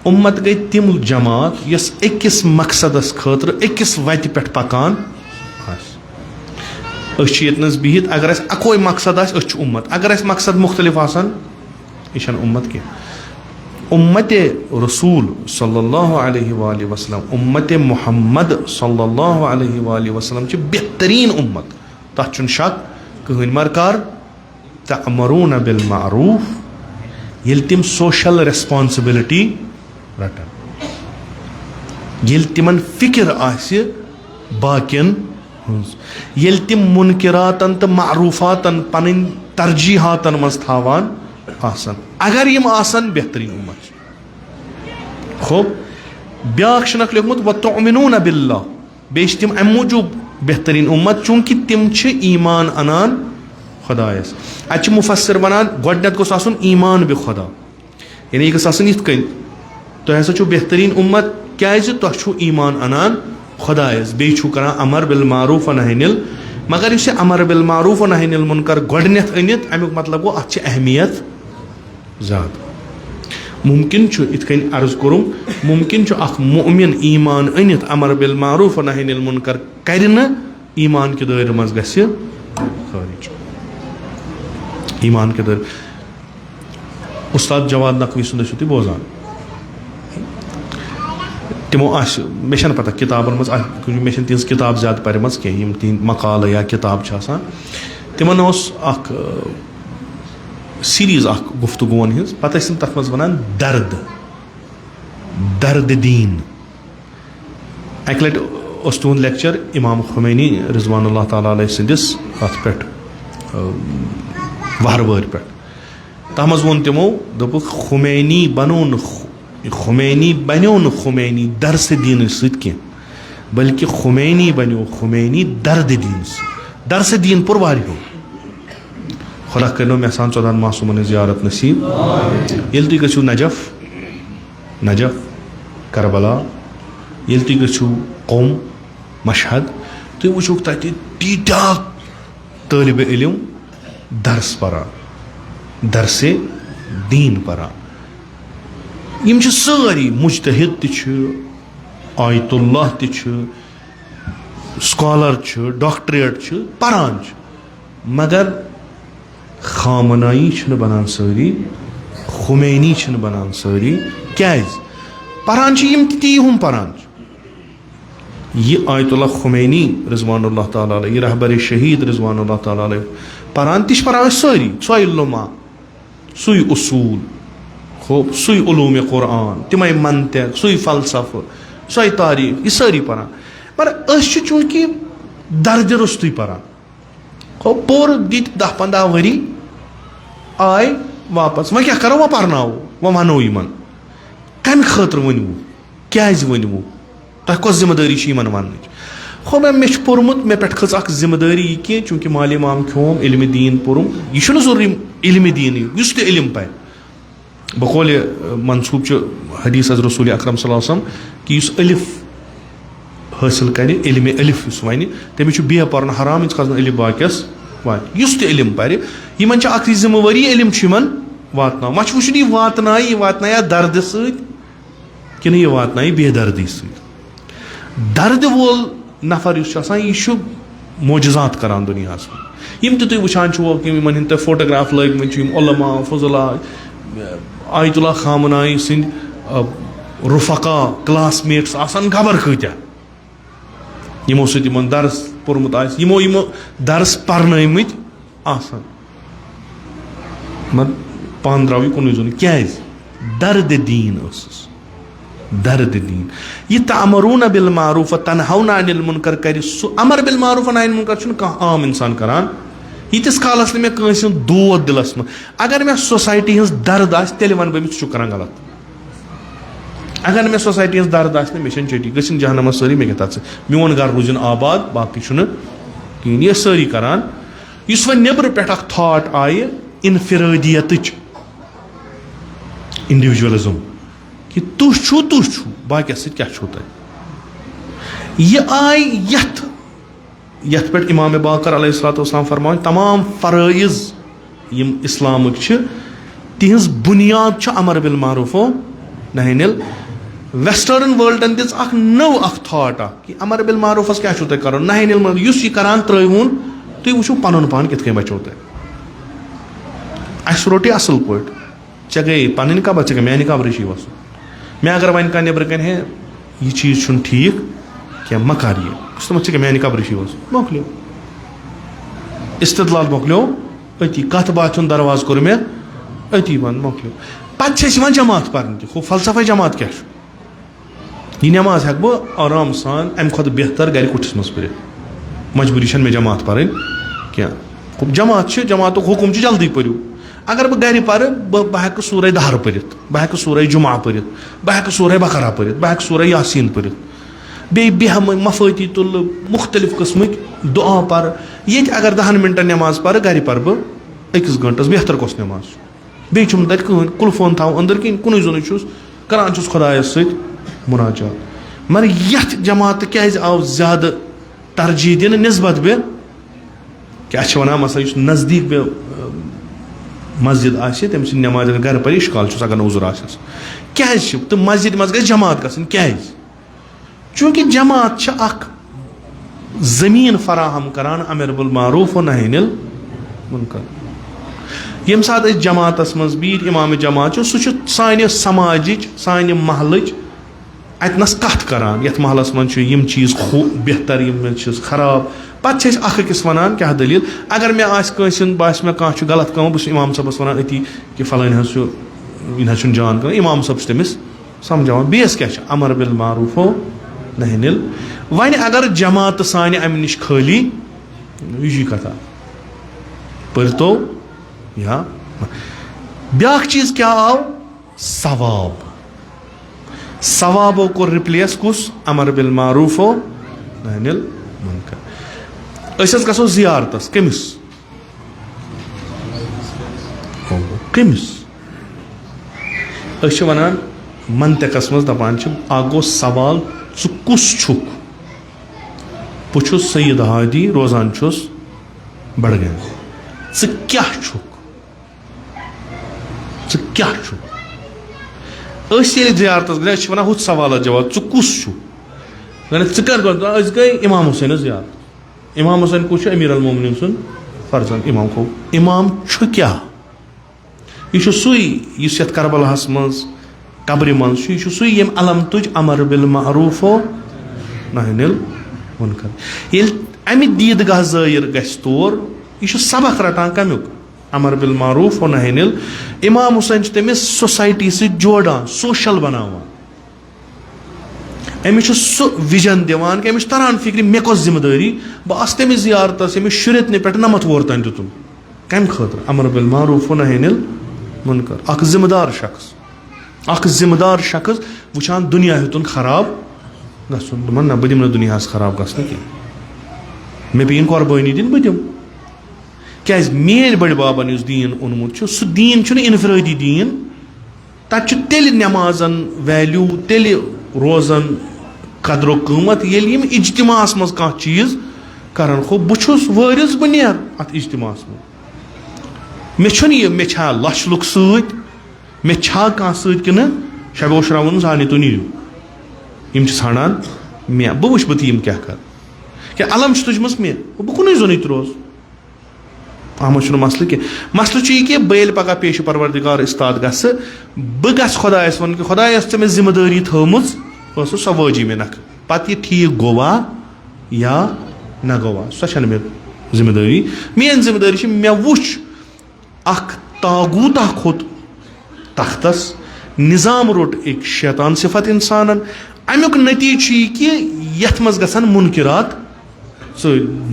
उम्मत गई तिम जमात यस अकिस मकसदस खतर अकिस वत पे पकान यतनस बिहित अगर अकोई मकसद उम्मत अगर मकसद मुख्तलिफ आसान यह उम्मत कह उम्मत रसूल सल्लल्लाहु अलैहि वसल्लम उम्मत मुहम्मद सल्लल्लाहु अलैहि वसल्लम बेहतरीन उम्मत तथ शक कहन मरकार तअमरून बिल मारूफ ये तिम सोशल रेस्पॉन्सिबिलिटी रटन ये तिमन फिक्र आसि बाकियन ये तिम मुनकिरातन तो मारूफातन पन तरजीहातन मज थावान आसन अगर यम आसन बेहतरीन उम्मत खूब ब्याख शनक लिखमुत व तुमिनून बिल्लाह बेश तिम अम मूजूब बेहतरीन उम्मत चूंकि तिम छ ईमान अनान खुदायस अच्छ मुफस्सिर वनान गोडनेत गोस आसन ईमान बे खुदा यानी यह गस इत कन तो हसा छो बेहतरीन उम्मत क्या तुह छो ईमान अनान खुदायस बे छु करान अमर बिल मारूफ नहिनिल मगर इस अमर बिल मारूफ नहिनिल मुनकर गोडनेत अनित अमुक मतलब गो अत अहमियत ज़्यादा मुमकिन छु इत कन अर्ज करूँ मुमकिन छु अख मुमिन ईमान अनित अमर बिल मारूफ नहिनिल मुनकर करन ईमान के दायरे मज गस खारिज ईमान के दायरे उस्ताद जवाद नकवी सुंद तुम बोजान तमो मे पता किताबन मे तिज किताब ज्यादा पर्म कह तिहद मकाल या किताब तिमन सीरीज गुफ्तगुन हज पत तथ मज वन दर्द दीन अक लट तुंद लेक्चर इमाम खुमैनी रिजवानुल्लाह ताला अलैहि सिंदिस अत पे वहरवर पे तथ मज वोन तमो दोपुक खुमैनी बनोन खुमैनी बनो न खुमैनी दर्स दीन सह बल्कि खुमैनी बनो खुमैनी दर्द दीन दर्स दीन पुर वारियो खुदा करो मे सान 14 मासूमन ज़ियारत नसीब ये तुम गो नजफ करबला ये तुम गो कौम मशहद तुम वो तत तीटा तालिब इल्म दर्स परान दर्से दीन परान यम सारी मुजतहिद आयतुल्लाह स्कॉलर डॉक्टरेट परान मगर खामनाई बनान सारी खुमैनी बनान सारी क्या परान यम ती हम परान यह आयतुल्लाह खुमैनी रिजवानुल्लाह ताला अलैहि रहबर शहीद रिजवानुल्लाह ताला अलैहि परान ति परान सारी सोई लुमा सुई उसूल खूब सुई उलूम कुरान तिम मंतिक सुई फलसफ सोई तारीख यह सारी परान मगर चूंकि दर्ज रुस्तु परान खूब पोर दित 10-15 वरी आय वापस वह क्या करो वह पर्नावो वह वनो इन कम खतर वनवो क्या वनवो तह कस जिम्मेदारी इन वन खो मे पोर्मुत मे पे खज जिम्मेदारी कि चूंकि माल इमाम खोम इल्म दीन पोरुम यह जरूरी इल्म दीन युस ते इल्म पे बकौल मनसूब हदीस रसूल अकरम सल्लल्लाहु अलैहि वसल्लम कि युस अलिफ हासिल कर इल्म अलिफ वन तमिस बे पर्न हराम इत खजन अलिफ बाकियस वात युस ते इल्म पर यमन जिम्मेवारी इल्म वातना वह वो वातना दर्द सि यह वातना बेदर्दी दर्द वोल नफर यह मोजज़ात करान दुनिया यम तुम वुचान इन फोटोग्राफ लगे उलमा फजुला आयतुल्लाह खामनाई सिंद रुफका क्लासमेट्स आसान खबर कत्या यमो सत दर्स पोर्मुत यमो दर्स पर्नमित आसान मत पान द्राव कुन क्या दर्द दीन दर्द दीन यह तअमरून बिल मारूफ व तनहौना अनिल मुनकर कर सु अमर बिल मारूफ व नही अनिल मुनकर छुन कह आम इंसान करान यीतिस कालस ने मे कंस दोद दिलस में अगर मे सोसाइटी हज दर्द आस तेल वन बे छु करान गलत अगर मे सोसाइटी हज दर्द आस मे चटी गसिन जहन्नम सारी मे गत मोन घर रूजन आबाद बाकी छुन कहीं ये सारी करान इस वन नेबर पे थॉट आय इनफिरादियत इंडिविजुअलिज्म कि तुह छु बाकी क्या छु तह यह आय यथ पे इमाम बाकर अलैहिस्सलाम फरमान तमाम फ़राइज़ यम इस्लामिक तिहज बुनियाद अमर बिल मारूफ व नही अनिल वेस्टर्न वर्ल्डन दिस नव थॉट कि अमर बिल मारूफस क्या छु तह कर नही अनिल यह करान त्रवून तुम वो पन पान कित बचो तह अस रोट असल पे चे गई पन कब चे मानि कब रशी वस मे अगर वन कह नबर कन है यह चीज ठीक क्या मह कर यह चे मानि कब रशी वस मोकलो इस्तदलाल मोकलो अति कत बात दरवाज कोर मे अति वन मोकलो पे जमात पर्न तह फलसफा जमात क्या यह नमाज हेक बह आराम सान अम खुद बेहतर गर कुठस मज पर मजबूरी मे जमात पर्न क्या जमात हुकुम जल्दी परू अगर बह गर पर बह सूरह दहर पर बह सूरह जुमा पर बह सूरह बकरा पर बह सूरह यासीन पर बेह मफाती तुल मुख्तलिफ किस्मिक दुआ पर ये अगर 10 मिनटन नमाज पर गर पर बह 1 घंटस बेहतर कस नमाज बे तक कहीं कुलफोन थो अंदर कहीं कुन जोन करान खुदायस सत मुनाजात मगर यथ जमात क्या आव ज्यादा तरजीह दिन निस्बत बे क्या वन मसला नजदीक बे मस्जिद आसे तम नमाज अगर घर पर इश्काल अगर उजुर आसस क्या तो मस्जिद मज गई जमात गसन क्या चूंकि जमात अख जमीन फराहम करान अमर बिल मारूफ व नही अनिल मुनकर यम सात जमातस मज बीत इमाम जमात सह सान समाजिच सान महलच अतनस कथ करान यथ महलस मज यम चीज बेहतर यम चीज खराब पे अकिस वन क्या दलील अगर मे बास मे कह गलत कम बस इमाम सबस वन अति कि फलान यह जान कर इमाम सब तमिस समझान बेस क्या अमर बिल मारूफ व नही अनिल वन अगर जमात सान अम नश खाली यह कथा परतो या ब्या चीज क्या आव सवाब सवाबो को रिप्लेस कुस अमर बिल मारूफ व नही अनिल मुनकर गो जियारतस कमिस कमिस वन मंतकस मज दपान गो सवाल छु कुस छुक बह सईद हादी रोजान बड़गम क्या छुक क्या छुक जियारतस गए वन हुत सवाल जवाब छु कुस गई इमाम हुसैन जियारत इमाम हुसैन कुछ अमीर अल मोमिनीन सुन फर्जन इमाम को इमाम छु क्या यह सुई यथ करबलाहस मज कब्र मज यह सुई यम अलम तुज अमर बिल मारूफ व नही अनिल मुनकर ये अमि दीदगाह ज़ाहिर गस तौर यह सबक रटान कमुक अमर बिल मारूफ व नही अनिल इमाम हुसैन तमिस सोसाइटी से जोड़ान सोशल बनावान अमिस सह विजन दिवान कि अमिस तरान फिक्र मे कस जिम्मेदारी बह आस तमिस जियारतस अमिस शुरतने पे नमत वोर तान दितुन कम खतर अमर बिल मारूफ व नही अनिल मुनकर अख जिम्मेदार शख्स वुचान दुनिया हेतुन खराब गसन दमन ना बह दिम दुनिया खराब गसन कह मे पेन कुर्बानी दिन बह दिम क्या मेल बड़ बाबन इस दीन ओनमुत सह दीन इनफरादी दीन तत तेल नमाजन वैल्यू तेल रोजन कदर कीमत ये इज्तिमास मज कह चीज करान खो बह वारिस बह नेर अत इज्तिमास मे छा लश लुक सत मे छा कह सत शबो श्रावन जाने तो नीयू यम ानान मे बह वुच बह यम क्या कर क्या अलम तुजमस मे बह कुन जोन रोज अहमद मसल कह मसल यह बल पगह पेश परवरदिगार इस्ताद गस बह गस खुदायस वन कि खुदायस े मे जिम्मेदारी थमुज सो वाजी मे नख पत यह ठीक गोवा या न गोवा सो मे जिम्मेदारी मेन जिम्मेदारी मे वुच अख तागूता खोत तख्तस निज़ाम रोट एक शैतान सिफत इंसानन अमुक नतीज कि यथ मज गसन मुनकिरात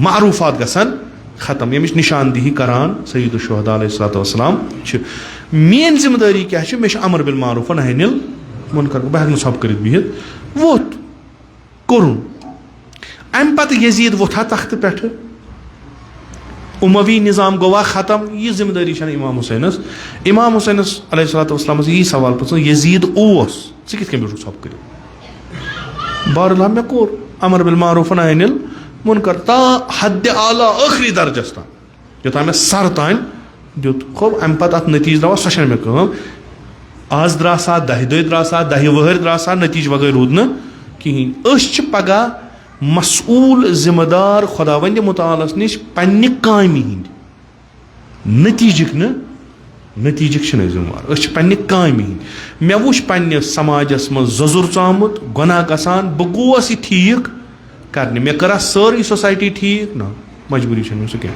मारूफात गसन खत्म यमिश निशानदेही करान सय्यद शुहदा अलैहिस्सलातु वस्सलाम मेन जिम्मेदारी क्या मे अमर बिल मारूफ व नही अनिल मुनकर बह हेक सब कर बिहित वोत कोरुन अम पत यजीद वोथा तख्त पे उमवी निज़ाम गोवा खत्म यह जिम्मेदारी इमाम हुसैनस अलैहिस्सलातु वस्सलाम यही सवाल पुछ यजीद ओस ज़ कित कन सब कर बहरहाल मे कोर अमर बिल मारूफ व नही अनिल मुनकर ता हद आला आखिरी दर्जस तान योतान मे सर तान दुत खूब अम पत अत नतीज द्रावा सो मे कम आज द्रा सा 10 दह द्रा सा 10 वहर द्रा सा नतीज वगैरह रूद न कहें पगह मसूल जिम्मेदार खुदावंद मुतालस निश पन्ने कामि हिंद नतीजक नतीजक जिम्मेवार पन्ने कामि हिंद मे वुच पन्ने समाजस मज जजुर चामुत गुनाह गसान बह गोस यह ठीक करने मे करा सारी सोसाइटी ठीक ना मजबूरी सह क्या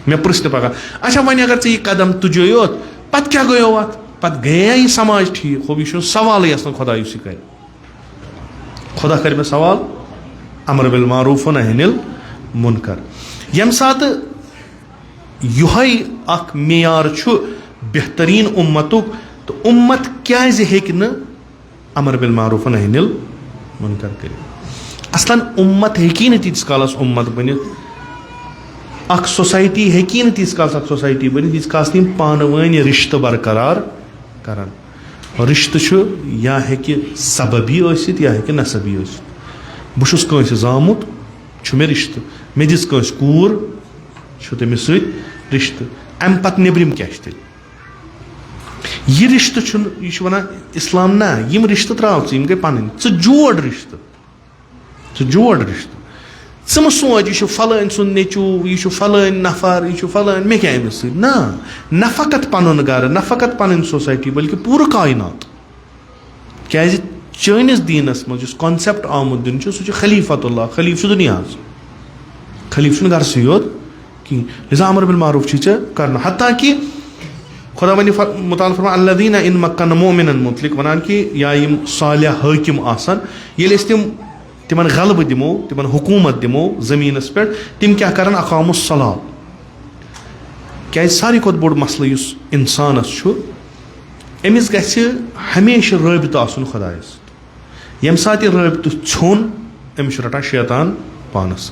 मे पृछ पगह अच्छा वन अगर यह कदम तुझे योत पत क्या गयो अत पत गया यह समाज ठीक हो यह सवाल खुदा कर खुदा कर मे सवाल अमर बिल मारूफ व नही अनिल मुनकर यम सात युहै अख मेयार छु बेहतरीन उम्मतुक तो उम्मत क्या हेक न अमर बिल मारूफ व नही अनिल मुनकर कर असलन उम्मत हेकी न तीस कालस उम्मत बनित अख सोसाइटी हेकी न तीस कालस अख सोसाइटी बनित तीस कालस तीम पानवनी रिश्ते बरकरार करान रिश्ते छु या हेकी सबबी आसित या हेकी नसबी आसित बहुस कंस जामुत मे रिश्ते मे दिस कंस कूर तमिस सत रिश्ते अम पत नेबरिम क्या यह रिश्ते यह वनान इस्लाम ना यम रिश्ते त्राव गई पन जोड़ रिश्ते जोड़ रिश्ते मा सोच यह फलान सुन नेचू यह फलान नफर यह फलान मे क्या अमिस ना न फकत पन गर न फकत पन सोसाइटी बल्कि पूरा कायनात क्या चैनिस दीनस मज कॉन्सेप्ट आमुद दिन सह खलीफतुल्लाह खलीफ दुनिया खलीफ घर से योत कहीं लिजा अमर बिल मारूफ कर हत्ता कि खुदा वन मुताल फरमा अल्लज़ीना इन मक्कन मोमिनन मुतलिक वनान कि या यम सालिह हाकिम आसन येले तिमन गलबह दिमो तिमन हुकूमत दिमो जमीनस पे तिम क्या करन अकामुस सलाह क्या सारी खुद बोड़ मसला युस इंसानस अमिस गछि हमेशा रबित आसन खुदायस यम सात यह रबित छोन अमिस रटान शैतान पानस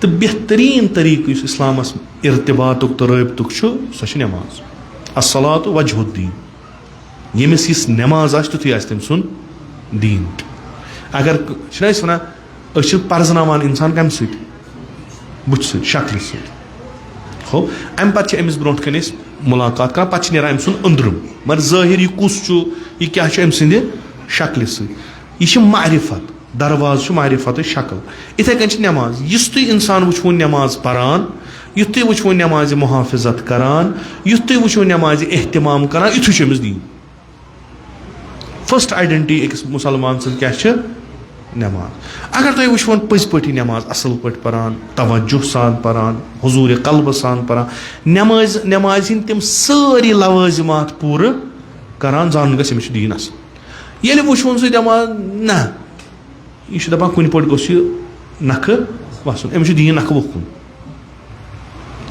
तो बेहतरीन तरीक इस्लामस इर्तिबातुक तो रबितुक सह नमाज अस्सलात वजहुद्दीन यमिस यस नमाज आस तुथुय आस तम सुन दीन अगर वन पर्जनावान इंसान कम बुथ शक्ल हो अम पे अमिस ब्रोह कन मुलाकात कर पे अम सुन अंदरुम मगर ज़ाहिर यह कुस यह क्या अम सद शक्ल यह मारिफत दरवाज मारिफत शक्ल इथे कन नमाज युस तुम इंसान वो नमाज पारान युथ तुम वो नमाज मुहाफिजत करान युथ तुम वो नमाज एहतमाम करान युथ अमिस दीन फर्स्ट आइडेंटिटी अकिस मुसलमान सद क्या नमाज अगर तुम वो पज पे नमाज असल पे पारान तवज्जो सान पारान हुजूर कल्ब सान पारान नमाज हिंद तम सारी लवाजिमात पूर करान जान गमिस दीन असल ये वो दपान ना यह दपान कुन पे गोस नख वसन अमिस दीन नख वोकुन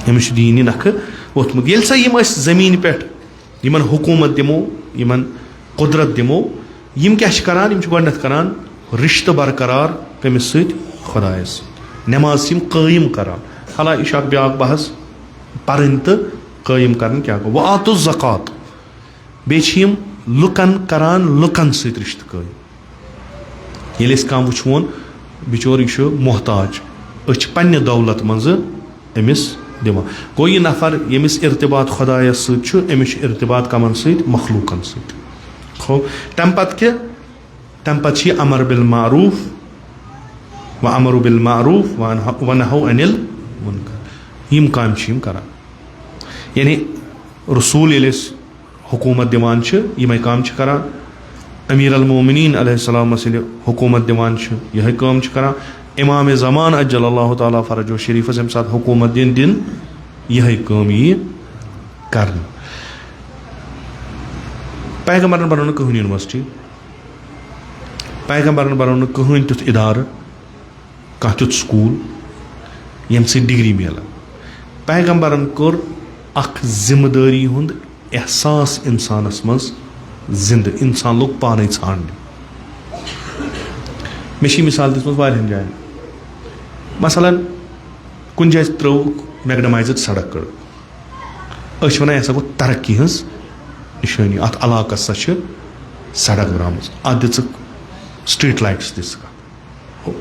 अमिस दीन नख वोथमुत ये सा यम जमीन पे यमन हुकूमत दिमो यमन कुदरत दिमो यम क्या करान यम गोडनथ करान रिश्ते बरकरार कमिस खुदायस नमाज यम कायम करान हाला यह ब्या बहस पर्न तो कायम कर क्या गो वह आतो ज़कात बेम लुकन करान लुकन सत रिश्ते कायम ये कह वोन बिचोर यह मोहताज पन्ने दौलत मज अमिस दिवान गो यह नफर यमिस इर्तिबात खुदायस समिस इर्तिबात कमन सत मखलूकन सत खो तम पे अमर बिल मारूफ व अमर बिल मारूफ व नहौ अनिल मुनकर यम काम करान यानी रसूल ये हुकूमत दिवान यम काम करान अमीर अल मोमिनीन अलैहिस्सलाम हुकूमत दिवान यह काम करान इमाम ज़मान अज्जलल्लाहु ताला फरजो शरीफ यम साथ हुकूमत दिन यह काम यह कर पैगम्बरन बनो कहन यूनिवर्सिटी, पैगम्बरन बनो कहन तुथ इदार, कह तुथ स्कूल यम से डिग्री मिलान। पैगम्बरन कोर अख जिम्मेदारी हुंद एहसास इंसानस मज जिंद, इंसान लोग पाने छाड़ने। मे मिसाल दिस वारियन जायन, मसलन कुन जाय त्रोक मैगडमाइज्ड सड़क कड़, वन यह गो तरक्की हज निशानी, अत इलाकस सा सड़क द्राम, अत दिख स्ट्रीट लाइट्स दिस,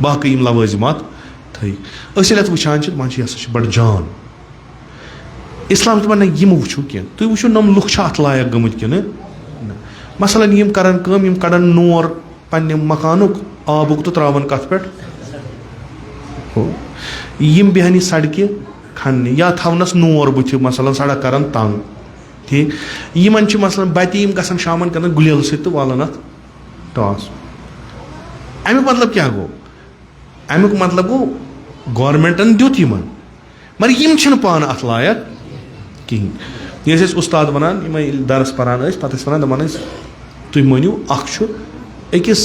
बाकी लवाजिमात थी वुचान दपान यह बड़ जान। इस्लाम वन यम वो कह, तुम वो नम लुख अत लायक गमत कि मसलन यम करान यम कड़न नोर पन्ने मकानुक आबुक तो त्रावन कत पे, यम बेहन सड़क खन्ने या थवनस नोर बुथ, मसलन सड़क करान तंग, ठीक यमन मसलन बत्ती गसन शामन कर गुलेल सत वालन अत टॉस। अमुक मतलब क्या गो, अमुक मतलब गो गवर्नमेंटन दुत यमन, मगर यम पान अत लायक कहें। ये उस्ताद वनान यम दरस पान पे वन दपान तुम मानियो अकिस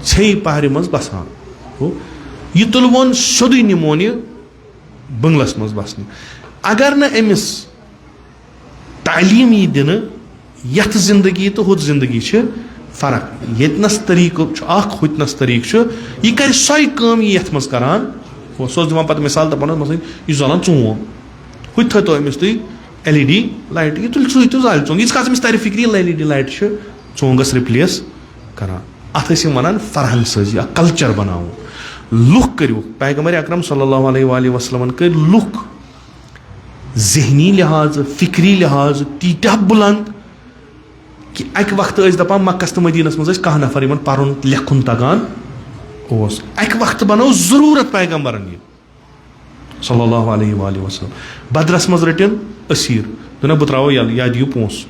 छे पहर मज बसान, यह तुलवन सोदी निमोन यह बंगलस मज बसने। अगर न अमिस तालीम यी दिन यथ जिंदगी तो हुत जिंदगी फर्क, येतनस तरीक हुतनस तरीक यह कर सो कम यथ मज करान, सो दिवान पे मिसाल दपान मसलन यह जलान चोंग, हुत थो अमिस तुम LED लाइट, यह तुल सू तो जाल चोंग, यीस काल तर फिक्र LED लाइट चोंगस रिप्लेस करान। अत वन फरहंग साजी कल्चर बनाओ, लुख करो। पैगम्बर अकरम सल्लल्लाहु अलैहि वसल्लम कर लुख जहनी लिहाज फिक्री लिहाज तीटा बुलंद कि अक वक्त दपान मक्कस तो मदीनस मज कह नफर इन पर्न लेखुन तगान, अक वक्त बनो जरूरत पैगम्बरन यह सल्लल्लाहु अलैहि वसल्लम, बदरस मज रटन असीर, तो बह त्रो यल या दियो पोस,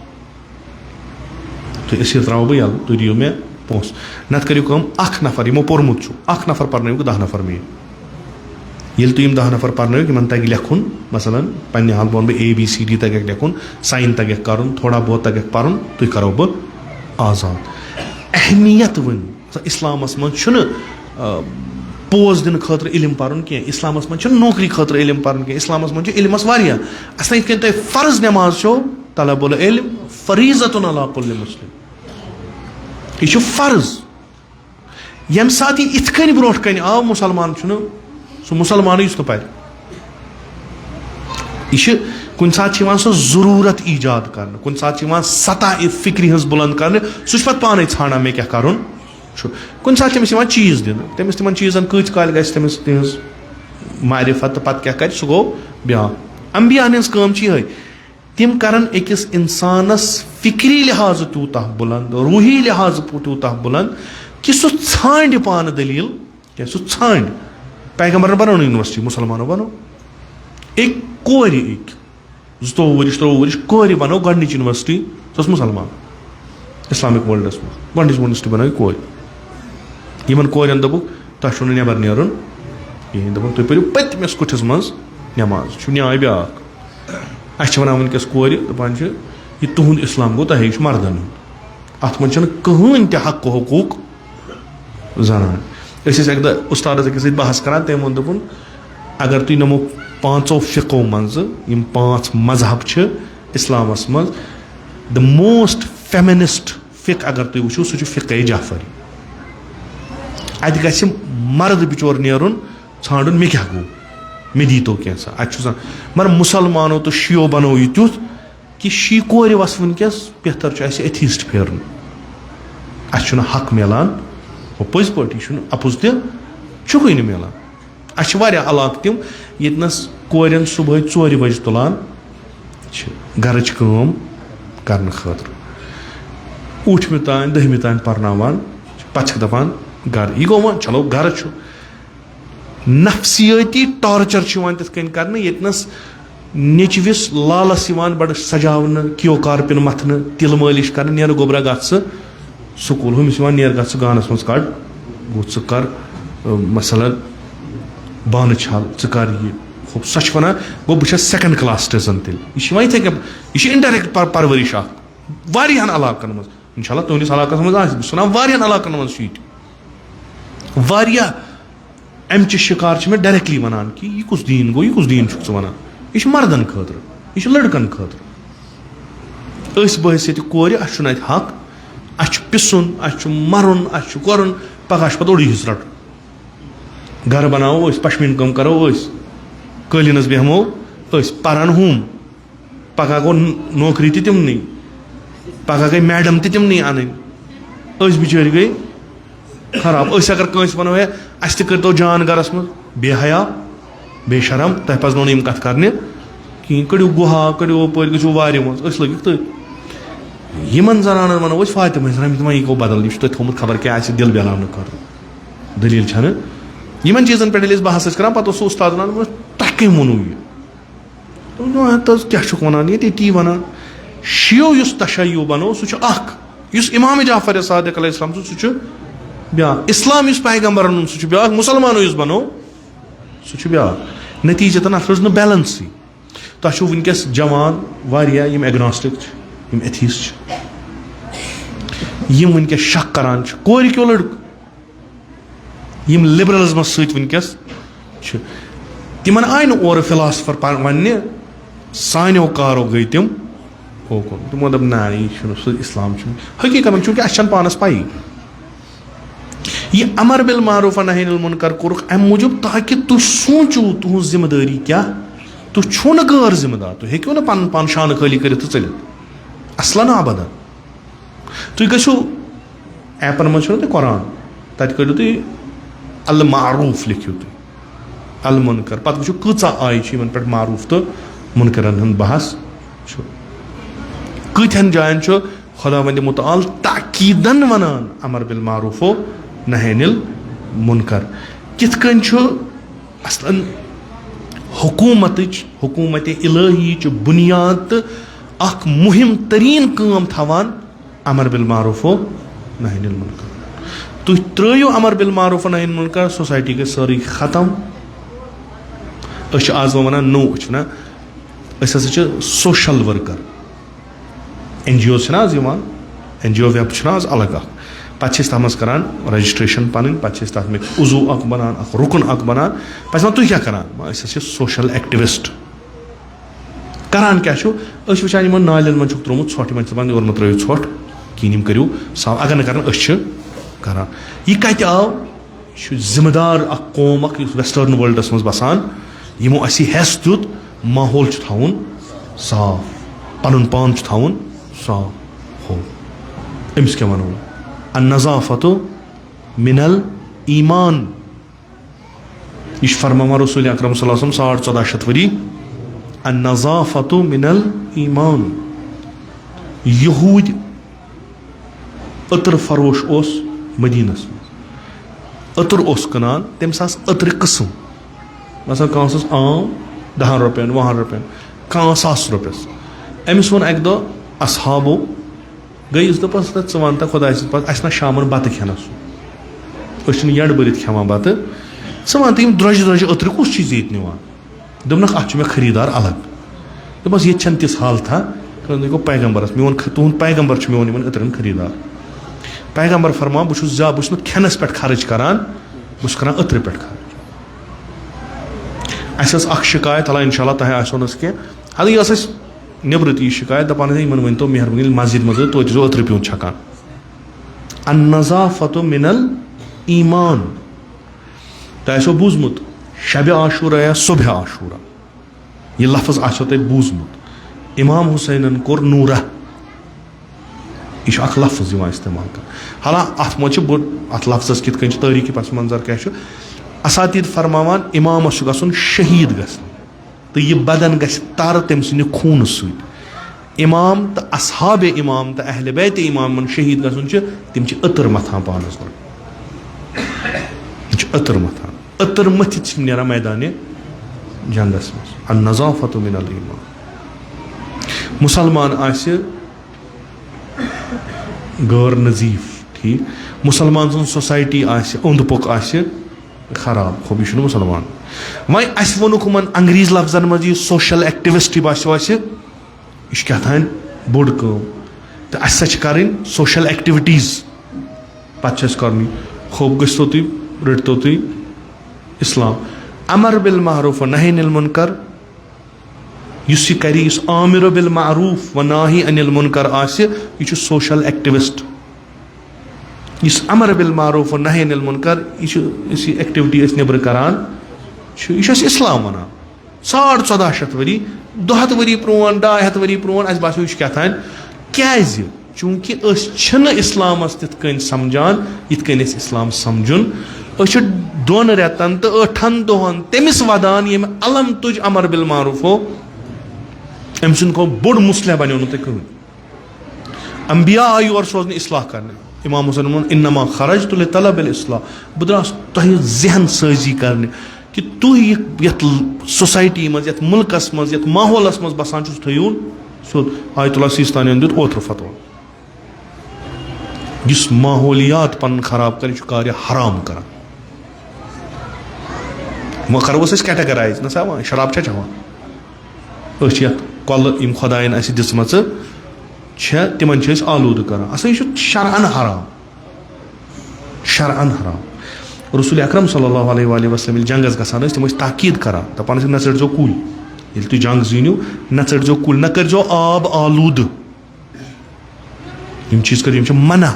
तो असीर त्रो बह यल तो दियो मे पोस, नत करियो कम अख नफर यमो पोरमुत अख नफर पर्नयो 10 नफर मे, ये तुम 10 नफर पर्नयो कि तग लेखुन, मसलन पन्ने हाल वन बह ABCD तग लेखुन, साइन तग कर, थोड़ा बहुत तग पर्न, तुम करो बह आजाद। अहमियत वन इस्लामस मज पोज दिन खतर इलम पर्न कह, इस्लामस मज नौकरी खतर इलम पर्न कह, इस्लामस मज इलमस वारिया असल तुम फर्ज नमाज तलबुल इल्म फरीज़तुन अला कुल्लि मुस्लिम, यह फर्ज। यम सात यह इत कन ब्रोट कन आव मुसलमान सह मुसलमान युस पे, यह कुन सात सह जरूरत ईजाद कर, कुन सात सतह फिक्री हज बुलंद कर, सह पे पाने छाना मे क्या कर, कुन सात तमिस चीज दिन, तमिस तिमन चीजन कत काल गस तमिस तिहज मारिफत तो पे क्या कर, सह गो ब्या। अंबियान हज कम यह तिम करन अकिस इंसानस फिक्री लिहाज तूत बुलंद, रूही लिहाज तूत बुलंद कि सह छांड पान दलील, क्या सह छांड। पैगम्बर बनो यूनिवर्सिटी, मुसलमानो बनो एक कोर, एक 22 वरिश 23 वरिश कोर बनो गडनिच यूनिवर्सिटी, सह मुसलमान इस्लामिक वर्ल्डस मज गडनिच यूनिवर्सिटी बनो कोर। यमन कोरन दोपुक तुम नु नेबर नेरुन कहें, दोपुन तुम पढ़ो पतमिस कुठिस मज नमाज, न्याय ब्याक। अस वन वनकस कोर दपान यह तुहद इस्लाम गो तह मर्दन, अत मन कहन त हक हकूक जनान। अक दह उस्तादस अकिस बहस करान, तम वो दोपुन अगर तुम नमो 5 फ़िक़ो मज यम 5 मजहब इस्लामस मज, द मोस्ट फेमिनिस्ट फ़िक़ अगर तुम वो सह फ़िक़े जाफरी। अत गि मर्द बिचोर नेरुन छाड़न मे क्या गो, मे दी तो कैसा अत मगर मुसलमानो तो शियो बनो यह तुथ कि शी कोर वस वनकस बेहतर एथिस्ट फेरन, अस हक मिलान पज पे यह अपुज तुकुई मिलान। अस इलाक तम यस कोरन सुबह 4 बजे तुलान गरच काम करने खतर, 8 तान 10 तान पर्नावान, पे दपान गर, यह गो वन चलो गर नफसियती टॉर्चर तिथ कर यस नेचविस लालस बड़ सजावन, क्यो कार्पिन मथन, तिल मालिश कर, नेर गोबरा गस स्कूल, हमिस नेर गस गानस मज कड़ गो कर मसलन बान छल कर यह सच वन गो बह 2nd क्लास सिटीजन तेल, यह इथे यह इनडायरेक्ट परवरिश वारियाहन इलाकन मज इंशाल्लाह तुंदिस इलाकस मज आसि बस वनान वारियाहन इलाकन मज छ वारियाह अमचे शिकार में डायरेक्टली वनान कि यह कुछ दीन गो, यह कुछ दीन छुक वनान, यह मर्दन खतर, यह लड़कन खतर। बहस ये कोर अत हक अ पिसन अ मरुन अ कोरन पगह पे ओड़ी हिस्स रट घर बनाओ पश्मीन कम करो कलिनस बेहमो पान हम पगह गो नौकरी तिमन पगह गई मैडम तिमन अन बिचार गई खराब। अगर कंस वनो है अस तो जान गरस मज बेहया बेशरम तह पजनो न कत कर कहीं कड़ो गुहा कड़ो पर गो वार मज लगिक तथ यमन जनान वनो फातिमा तुम यह गो बदल यह थोमुत खबर क्या दिल बेलावन कर दलील इन चीजन पे बहस कर पे उस्ताद वन तह कम वोनू यह क्या वन ये ती वन शियो तशय्यु बनो सह इमाम जाफर सादिक अलैहिस्सलाम सह ब्या इस्लाम पैगम्बरन सह ब्या मुसलमानो बनो सह ब्या नतीजतन अत रोज बैलेंस तह वनकस जवान वारिया यम एग्नोस्टिक यम एथीस्ट यम वनकस शक करान कोर क्यों लड़क यम लिबरलिज्मस सत वनकस तिमन आय न और फिलासफर वन सानो कारो गई तिम ओकुन तमो दप ना यह इस्लाम हकीकत चूंकि अस पानस पाई यह अमर बिल मारूफ नही अनिल मुनकर कोरुख अम मूजूब ताकि तुम सोचो तुह जिम्मेदारी क्या तुह छो न गैर जिम्मेदार तुह हेक्यो न पन पान शान खाली कर चलित असलन अबदन तुम गो ऐपन मज कुरान तत करो तुम अल मारूफ लिखियो तुम अल मुनकर पे वो कचा आय पे मारूफ तो मुनकरन हंद बहस कतन जायन खुदावंद मुताल ताकीदन वनान अमर बिल मारूफो नही अनिल मुनकर कित कन असलन हुकूमत इलाही बुनियाद तो अख मुहिम तरीन काम थवान अमर बिल मारूफो नही अनिल मुनकर तुम त्रो अमर बिल मारूफो नही अनिल मुनकर सोसाइटी गई सारी खत्म आज one no one social worker NGO NGO web आज अलग पे तथ करान रजिस्ट्रेशन पन पे तथ में उजू बनान रुकन बनान पे तुम क्या करान सोशल एक्टिविस्ट करान क्या वचान नालन मन त्रोमुत ोट इन और त्रो ोट कहीं करो साफ अगर न करान यह कत आव जिम्मेदार कौम वेस्टर्न वर्ल्डस मज बसान यमो हेस दुत माहौल थवन साफ पन पान थवन साफ हो अमिस क्या वनो अन्नज़ाफ़तु मिनल ईमान यह फरमान रसूल अकरम सल्लल्लाहु अलैहि वसल्लम 1450 वरी अन्नज़ाफ़तु मिनल ईमान। यहूद अतर फरोश ओस मदीनस अतर ओस कनान तमस अतर कस्म मसल कह आम 10 रुपयन 20 रुपयन कह 1000 रुपयस अमिस वो अक दो असहाबो गई दपस वन तो खुदा अस ना शाम बत खेनस यड़ भरत खेवान बत वन तो द्रज द्रज अतर कुछ चीज ये निवान दोपनक अत मे खरीदार अलग दपस ये तिस हालता गो पैगम्बरस मोन तुंद पैगम्बर मोन अतरन खरीदार पैगम्बर फरमान बहुत खेनस पे खर्च करान बहुत करान अतर पे खर्च अस शिकायत अल्लाह इंशाल्लाह तह आसो नस कह अद यह नबर ती शिकायत दपान इन वन तो मेहरबानी मस्जिद मज तो अतर प्यून छकान अन्नज़ाफ़तु मिनल ईमान तह बूजमुत शब आशूरा या सुबह आशूरा यह लफ्ज़ आसो तुम बूजमुत इमाम हुसैनन कोर नूरा यह लफ्ज़ इस्तेमाल कर हाला अत मज अत लफ्ज़स कित तारीखी पस मंजर क्या असातीद फरमान इमामस गसन शहीद गस तो यह बदन गस तर तम सद खून सद इमाम तो असहाब इमाम तो अहल बैत इमाम शहीद गसन तम अतर मथान पानस अतर मथान अतर मथित नीरा मैदान जंगस मज अन्नज़ाफ़तु मिनल ईमान। मुसलमान आसि गैर नज़ीफ ठीक मुसलमान सं सोसाइटी आसि ओंद पोक आसि खराब खूब यह मुसलमान वह अस वोनुक अंग्रेज लफ्जन मज सोशल एक्टिविस्ट बासो यह क्या बोड़ कम तो अस करें सोशल एक्टिविटीज पे कर खूब गो तुम रटो तुम इस्लाम अमर बिल मारूफ व नही अनिल मुनकर युस यह करी युस आमिर बिल मारूफ व नाही अनिल मुनकर आसि यह सोशल एक्टिविस्ट युस अमर बिल मारूफ व नही अनिल मुनकर यह एक्टिविटी नबर करान यह इस्लाम वन 1450 वरी 200 वरी प्रोन 250 वरी प्रोन अस बासो यह क्या क्या चूंकि इस्लामस तिथ समझान यिथ इस्लाम समझुन दोन रेतन तो 8 दोहन तमिस वदान ये अलम तुझ अमर बिल मारूफ हो अम सुन को बोड़ मुस्लिह बनो तुम कहीं अंबिया आई और सोजन इस्लाह करने इमाम हुसैन इन्नमा खरज तुल तलब इस्लाह बह द्रास तुह जहन साजी करने कि तुह यथ सोसाइटी मज यथ मुल्कस मज यथ माहौलस मज बसान थोन सोद आयतुल्लाह सिस्तानी दुत ओत्र फतवा जिस माहौलियात पन खराब कर कार्य हराम कर वो करोस कैटेगराइज ना सा शराब चवान कल खुदायन दिम तिमन आलूद कर अस शरअन हराम शरअन हराम रसूल अकरम सल्लल्लाहु अलैहि वसल्लम जंगस गसान तम ताकीद कर दपान न चढ़ो कुल ये तुम जंग जीनिव न चढ़ो कुल न करो आब आलूद चीज कर मना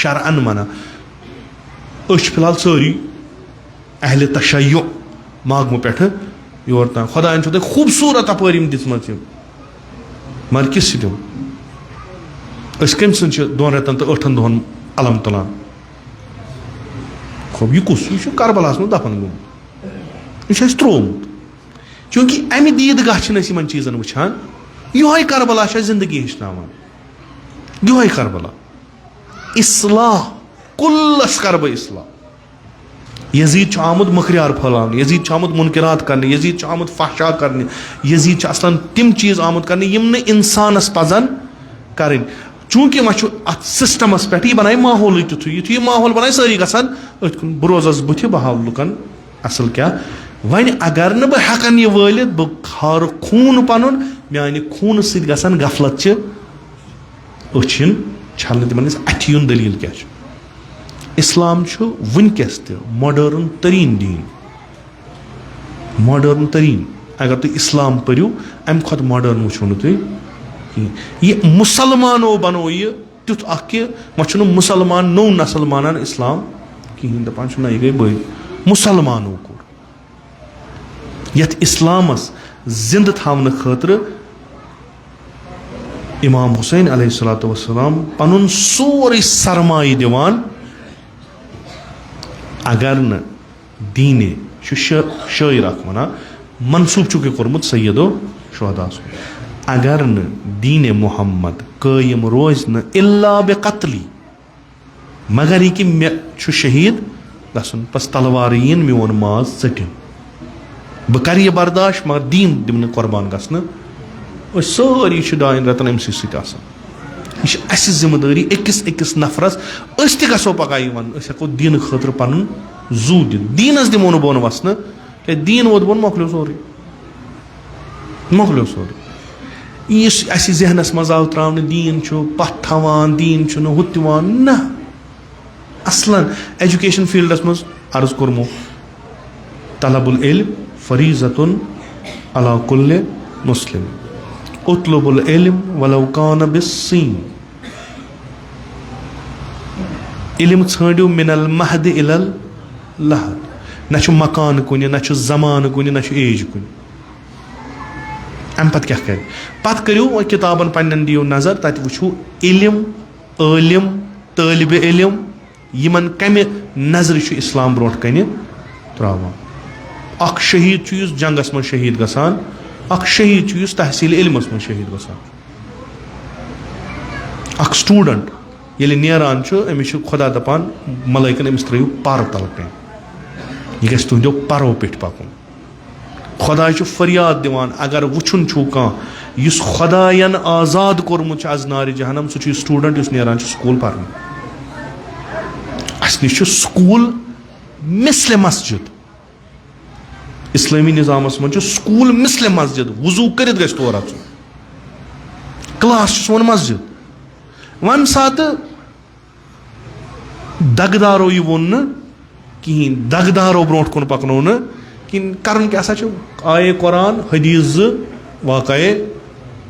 शरअन मना फिलहाल सारी अहल तशय्यो मागमो पे योर तान खुदायन खूबसूरत अपर दिम मगर किस कम दोन रेतन तो 8 दोहन अलम तुलान खूब यह कुस यह करबलास मज दफन गोमुत यह त्रोमुत चूंकि अमि दीदगाह इन चीजन वुचान यह करबला जिंदगी हेचनावान यह करबला इस्लाह कुल्लस कर बह इस्लाह यजीद आमुद मखरियार फैलाने यजीद आमुद मुनकरात करने यजीद आमुद फहशा करने यजीद असलन तिम चीज आमुद करने यम इंसानस पजन करें चूंकि वह अत सिस्टमस पे यह बनाए माहौल तुथ यु माहौल बनाए सारी गसान बह रोजस बुथ बह हाव लुकन असल क्या वन अगर न बह हेकन यह वालित बह खार खून पनुन माने खून सत गसान गफलत अछिन छलने तिमन अथ युन दलील क्या इस्लाम वनकस मॉडर्न तरीन दीन मॉडर्न तरीन अगर तुम इस्लाम पढ़ो अम खुद मॉडर्न वो नु तुम ये मुसलमानो बनो यह तुथ वह मुसलमान नो नसल मानान इस्लाम कहें दपान ना यह गई बई मुसलमानो कोर यथ इस्लामस जिंद थावन खतर इमाम हुसैन अलैहिस्सलातु वस्सलाम पनुन सोरे सरमाई दिवान अगर न दीने शायर वना मनसूब चुके कोर्मुत सैयदो शुहदा अगर न दीन मोहम्मद कायम रोज न इल्ला बेकतली मगर यह कि मे शहीद गसन पस तलवार यीन मोन माज चटिन बह कर यह बर्दाश्त मगर दीन दिम कुर्बान गसन सारी दायन रतन अमस यह जिम्मेदारी अकिस नफरस गो पगह वन हेको दीन खतर पन जू दीनस दिमो न बोन वसन क्या दीन वोत बोन मोकलो सोरी यह जहनस मज आव त्रावन दीन पथ थवान दीन हुत दिवान न असलन एजुकेशन फील्डस मज अर्ज कोरमो तलबुल इल्म फरीज़तुन अला कुल्लि मुस्लिम उतलुबुल इल्म वलौ कान बिस्सीन इल्म छाड़ियो मिनल महद इलल लहद न मकान कुन न जमान कुन न एज कुन अम पत क्या कर पत करो किताबन पन्न दियो नजर तत वो इल्म आलिम तालिब इल्म यमन कमे नजर इस्लाम ब्रोट कन त्रावान अख शहीद जंगस मज शहीद गसान अख शहीद तहसील इल्मस मज शहीद गसान अख स्टूडेंट ये नेरान अमिस खुदा दपान मलाइकन अमिस त्रो पर तल पे यह गो तुंदो परो पे पकुन खुदा फरियाद दिवान अगर वुचन छू कह खुदायन आजाद कोर्मुत आज नार जहनम सह स्टूडेंट नेरान स्कूल पर अस नश स्कूल मिसल मस्जिद इस्लामी निजामस मज स्कूल मिसल मस्जिद वजू कर तौर क्लास सोन मस्जिद वन सात दगदारो यह वोन कहीं दगदारो ब्रोट कुन पकनो न कि करन क्या आये कुरान हदीस वाक़े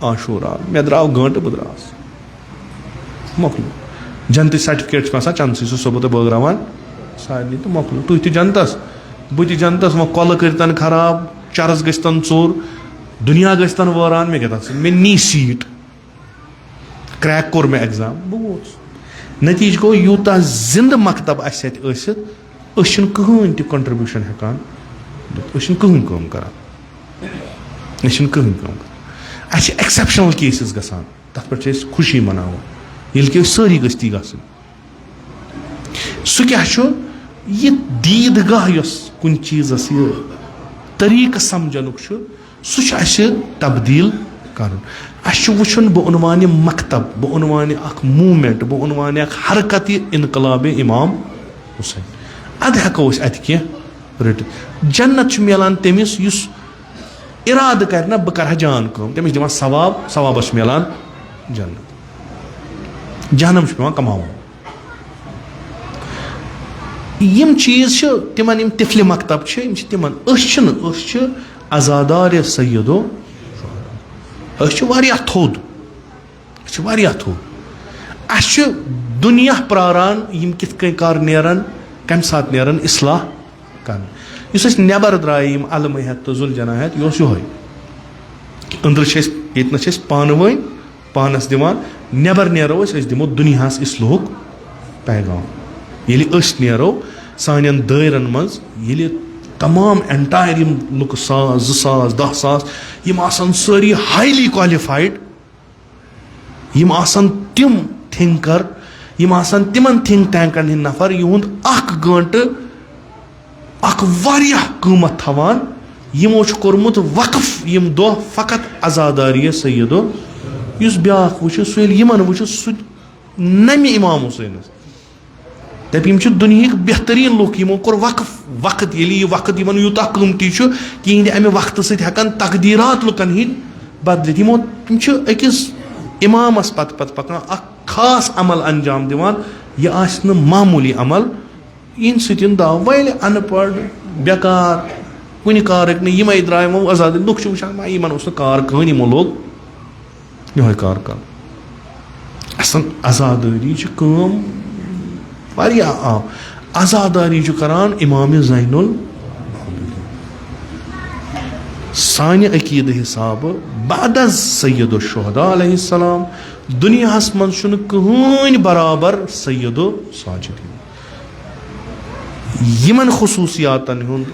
आशूरा मे द्राव गंट बह द्रास मकलू जनत सर्टिफिकेट आसान चंदस सो बह बगरावान सारे तो मकलू तुह तु जनतस बह तु जनतस वो कल करतन खराब चरस गन चोर दुनिया गन वारान मे क्या मे नी सीट क्रैक कोर मे एग्जाम बह वोस नतीज गो यूता जिंद मकतब अहन कहन तह कंट्रीब्यूशन हेकान कहन कम करान एक्सेप्शनल केसेस गसान तथ पे खुशी मनावान ये कि सारी गस्ती गसन सह क्या यह दीदगाह कुन चीज़स यह तरीक समझनुक सह तब्दील कर वुन बउनवान मकतब बउनवान मूवमेंट बउनवान हरकत इनकलाब इमाम हुसैन अद हेको अत कह रट जन्नत मिलान तमिस युस इराद कर ना बह कर जान कम तमिस दिवान सवाब सवाबस मिलान जन्नत जहनम पे कमावन यम चीज तिमन तिफल मकतब तिमन आजादार सैयदो थोद दुनिया प्रारान यम कित कर नेरन कम सात नेरन इस्लाह कर नबर द्राय अलम हेत तो जुल जना हेत यह अंदर ये पान वन पानस दिवान नबर नेरो दिमो दुनिया इस्लाहुक पैगाम ये नेरो सान दायरन मज ये तमाम एंटायर लुक 1,000 2,000 10,000 यम आसान सारी हाईली क्वालिफाइड यम आसान तिम थिंकर यम आसान तिमन थिंक टैंकन हिंद नफर युंद गंट कीमत थवान यमो कोर्मुत वक्फ यम दो फकत आजादारी सैयदो युस ब्याख वुच सह यमन वुच सह नमि इमाम हुसैन दप यम दुनिया बेहतरीन लुक यमो कोर वक्फ वक्त ये वक्त यमन यूत कीमती कहें अमे वक्त सकान तकदीरात लुकन हिंद बदलित यमो तम अकिस इमामस पत पत पकान खास अमल अंजाम दिवान यह आस मामूली अमल इन सतिन दाव वैल अनपढ़ बेकार कुन कारक नई द्राय वो आजाद लुक वुचान इन कार कहन यमो लोग ये कार असन आजादारी कम आजादारी करान इमाम ज़ैनुल सानि अकीद हिसाब बाद सैयदो शुहदा अलैहिस्सलाम दुनिया मज कहन बराबर सैयदो साजिदीन यमन खुसूसियातन हुंद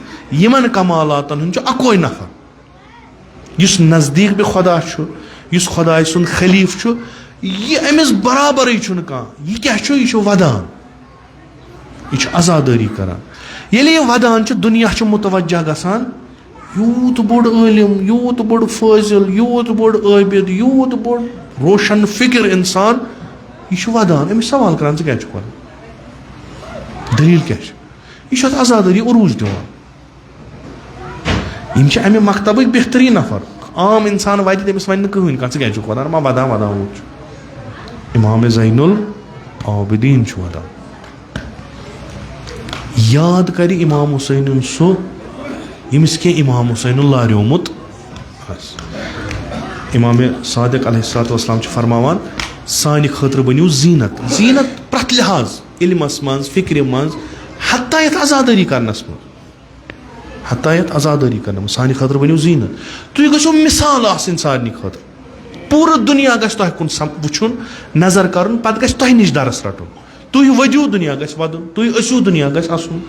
यमन कमालातन हुंद अकोई नफर युस नजदीक बे खुदा युस खुदा सुन खलीफ यह अमिस बराबर यह क्या यह वदान यह आजादारी करान ये वदान दुनिया मुतवज्जा गसान यूत बोड़ आलिम यूत बोड़ फाजिल यूत बोड़ आबिद यूत बोड़ रोशन फिक्र इंसान यह वदान अमिस सवाल करान क्या दलील क्या यह आजादारी उरूज दिवान अमे मकतब बेहतरीन नफर आम इंसान वात तमिस वन कहन क्या वदान मा वदान वदान वो इमाम ज़ैनुल आबिदीन वदान याद कर इमाम हुसैन सो यमिस के इमाम हुसैन लार्योमुत इमाम सादिक अलैहिस्सलाम फरमावान सानि खतर बनियो जीनत जीनत प्रत लिहाज इल्मस मज फिक्र मज हत्ता आजादारी करनस मज हत्ता आजादारी कर सानि खतर बनियो जीनत तुम गो मिसाल आसिन सारनी खतर पूरा दुनिया गछ तह कुन वुचुन नजर कर पत गछ तह निश दरस रटुन तुह वदियो दुनिया गछ वदुन तुह असू दुनिया गछ असुन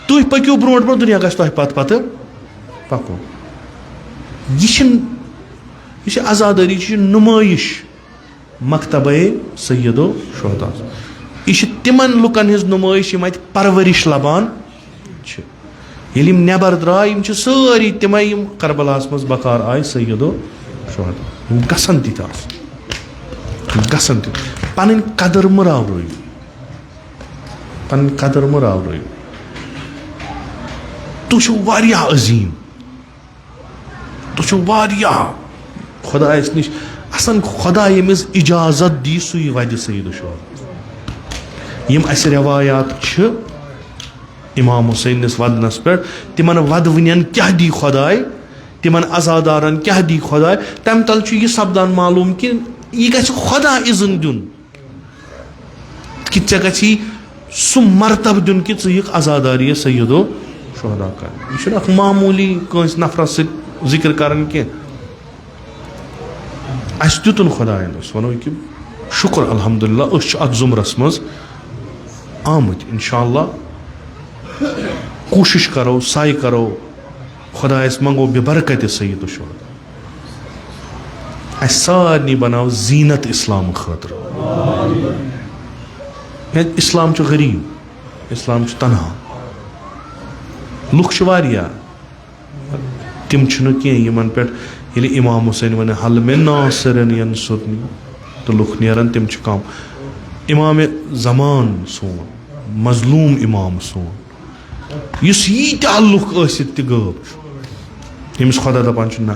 तुह पकियो ब्रोट ब्रो दुनिया गछ तह पत पत पकुन यह आजादारी नुमाइश मकतबे सैयदो शुहदा यह तिमन लुकन हिज नुमाइश यम परवरिश लबान ये नबर द्राय सारी तिम करबलास मज बकार आय सैयदो शुहदा गसन गसन पन कदर मराव पन कदर मराव तुम अजीम तुम खुदायस निश असन खुदा यमिस इजाजत दी सुई वद सईद शुहदा यम अस रवायात छ इमाम हुसैनस वदनस पे तिमन वद वनियन क्या दी खुदाय तिमन अजादारन क्या दी खुदाय तम तल छ यह सपदान मालूम कि यह गछ खुदा इज़न दुन कि चे गछि सु मर्तब दुन कि च अजादारी सईदो शुहदा कर यह मामूली कंस नफरस से जिक्र करन के अस दुतन खुदायन वनो कि शुक्र अल्हम्दुलिल्लाह अत जुमरस मज आमत इंशाअल्लाह कोशिश करो साई करो खुदायस मंगो बेबरकत सईद शुहदा अस सारनी बनाओ जीनत इस्लाम खतर इस्लाम च गरीब इस्लाम च तनहा लुख च वारिया तिम छुन के यमन पे ये इमाम हुसैन वन हल में नासरन यंसुरनी तो लुख नेरन तिम च कम इमाम जमान सोन मजलूम इमाम सोन युस यीत्या लुख ٲसित ति गٲब यमिस खुदा दपान छ ना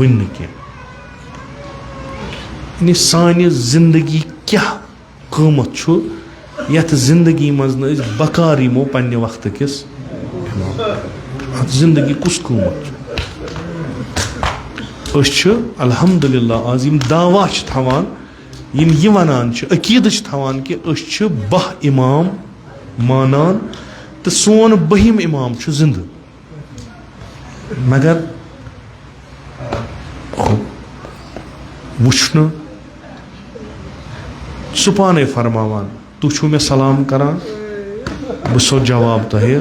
वन न के यानी सानि जिंदगी क्या क़ीमत छ यथ जिंदगी मज न बकार यमो पन्ने वक्त किस जिंदगी कुस क़ीमत छ अल्हम्दुलिल्लाह आज यम दावा छ थवान यम यह वनान छ अकीद छ थवान कि अस छ 12 इमाम मानान तो सोन बहिम इमाम छ जिंद मगर वुछन सुपाने फरमावान तु छु मे सलाम करान बसो जवाब तहे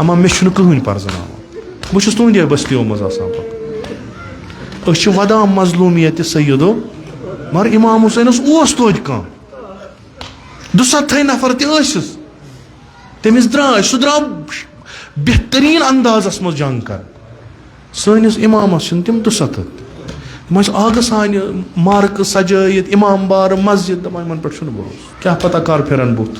अमा मे छु कहन परजनावान बह छुस तुंदे बस्तियों मज आसान अस छ वदान मजलूमियत सईदो मगर इमाम हुसैनस ओस तोत कम 200 नफर तस तमिस द्राय सह द्राव बेहतरीन अंदाजस मज जंग कर सनिस इमामस तम 200 आग सान मार्क सजायत इमाम बार मस्जिद दपान पे भरोस क्या पता कर फिरन बुत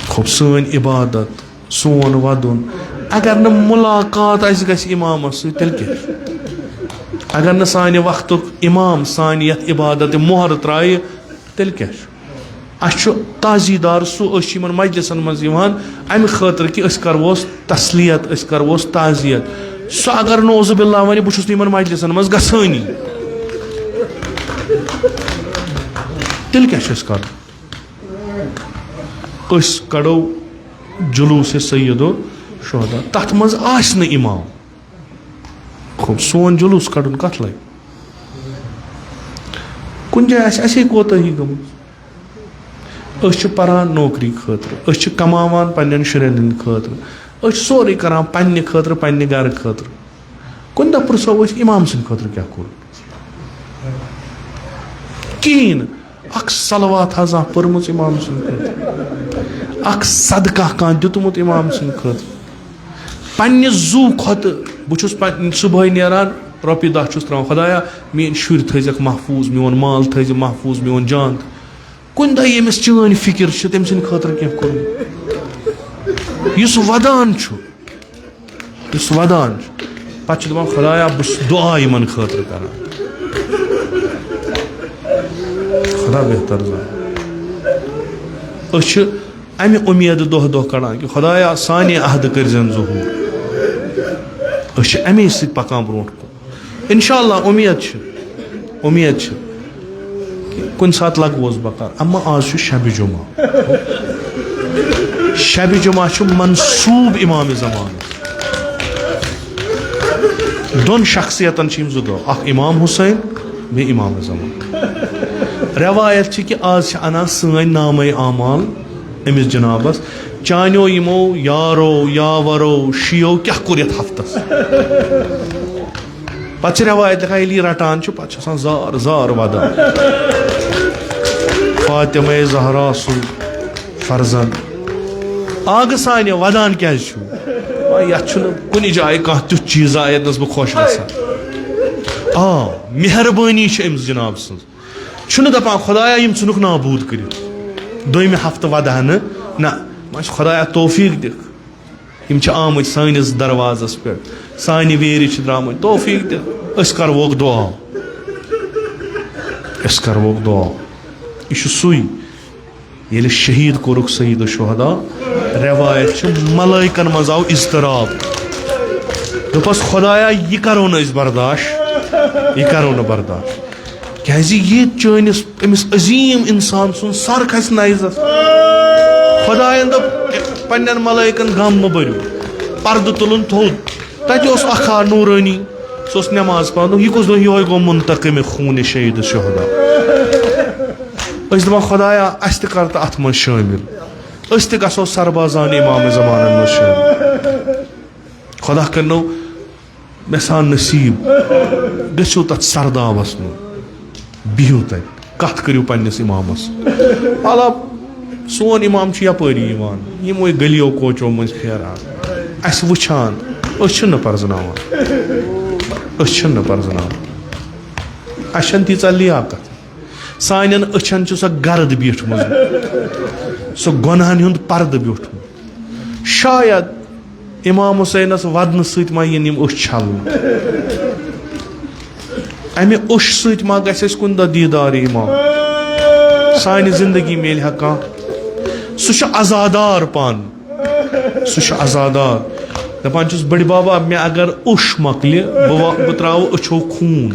खूब सन इबादत सोन वदन अगर न मुलाकात इमामस तेल क्या अगर न सान वक्त इमाम सान इबादत मोहर त्राय तेल क्या अस ताजीदार सह मजलिसन मज अमि खतर कि करवोस तसलियत करवोस ताजियत सह अगर नौजुबिल्लाह वन बह मजलिसन मज गसानी तेल क्या कर कड़ो जुलूस सईदो शुहदा तथ मज आस न इमाम खूब सोन जुलूस कड़न कत लग कुन जाय असे कोताही गमज परान नौकरी खतर कमावान पन्न शुरन खतर सोरे करान पन्ने खतर पन्ने घर खतर कुन दह पुरसो इमाम सद खतर क्या कोर कहीन अख सलवात हजा पर्मुच इमाम सद खतर अख सदका कह दितमुत इमाम सद खतर पन्ने जू खत बहुत सुबह नेरान रोपये 10 त्रा खुदाया मेन शुर थक महफूज मोन माल थज महफूज मोन जान कुन दह यमिस चान फिक्र तम सद खतर क्या कोर वदान पे खुदाया बस दुआ इन खतर कर खुदा बेहतर अमि उम्मीद दह कड़ान कि खुदाया सानि अहद करजन ज़हूर अमे सत पकान ब्रोट इंशाअल्लाह उम्मीद कुन सात लगवोस बकार अम्मा आज शब जुमा शब जुमा मंसूब इमाम जमान दोन शख्सियतन जुदा अख इमाम हुसैन बे इमाम जमान रवायत कि आज अना सन नाम आमाल अमिस जनाबस चानो यमो यारो यावरो शियो क्या कोर हफ्तस पे रवायत लिखा ये रटान पे जार जार वदान फातिमा ज़हरा सु फर्जन आग सान वदान क्या कुन जाए कह तुथ चीज़ यस बह खुश आ मेहरबानी अमिस जनाब सज दपान खुदाया यम नुक नाबूद कर दोम हफ्त वदह ना खुदाया तौफीक दिख यम आमत सानिस दरवाजस पे सानि वेर द्राम तौफीक दिख अस करवोक दुआ, अस करवोक दुआ। यह सुई ये शहीद कोरुक सईद शुहदा रवायत मलाइकन मज आव इज़तराब दोपस खुदाया यह करो न बर्दाश्त, यह करो न बर्दाश्त क्या ये चनिस अमिस अजीम इंसान सुन सर खस नाइजस खुदायन दोप पन्न मलाइकन गम म बरू पर्द तुलन थोद तत अखा नूरानी सह नमाज पढ़ यह कुछ यो गो मुंतकिम खून शहीद शुहदा दपान खुदाया अस कर अत मज शामिल अस गो सरबाजान इमाम ज़मान मज शामिल खुदा करनो मे सान नसीब गो तथ सरदावस मन बिहू तत कत करू पन्निस इमामस अला सोन इमाम यपरी यमो गलियों कोचो मज फेरान अस वुछान पर्जनावान पर्जनावान अस तीचा लियाकत सान अछन सह गर्द बीठमुज सह गुनाहन हुंद पर्द बीठमुत शायद इमाम हुसैनस वदन सत मा यिन यम उश छलन अमे उश सत मा गस कुन दह दीदार इमाम सान जिंदगी मेल हा सह आजादार पान सह आजादार दपान बड़ बाबा मे अगर उश मकल बह त्राव अछो खून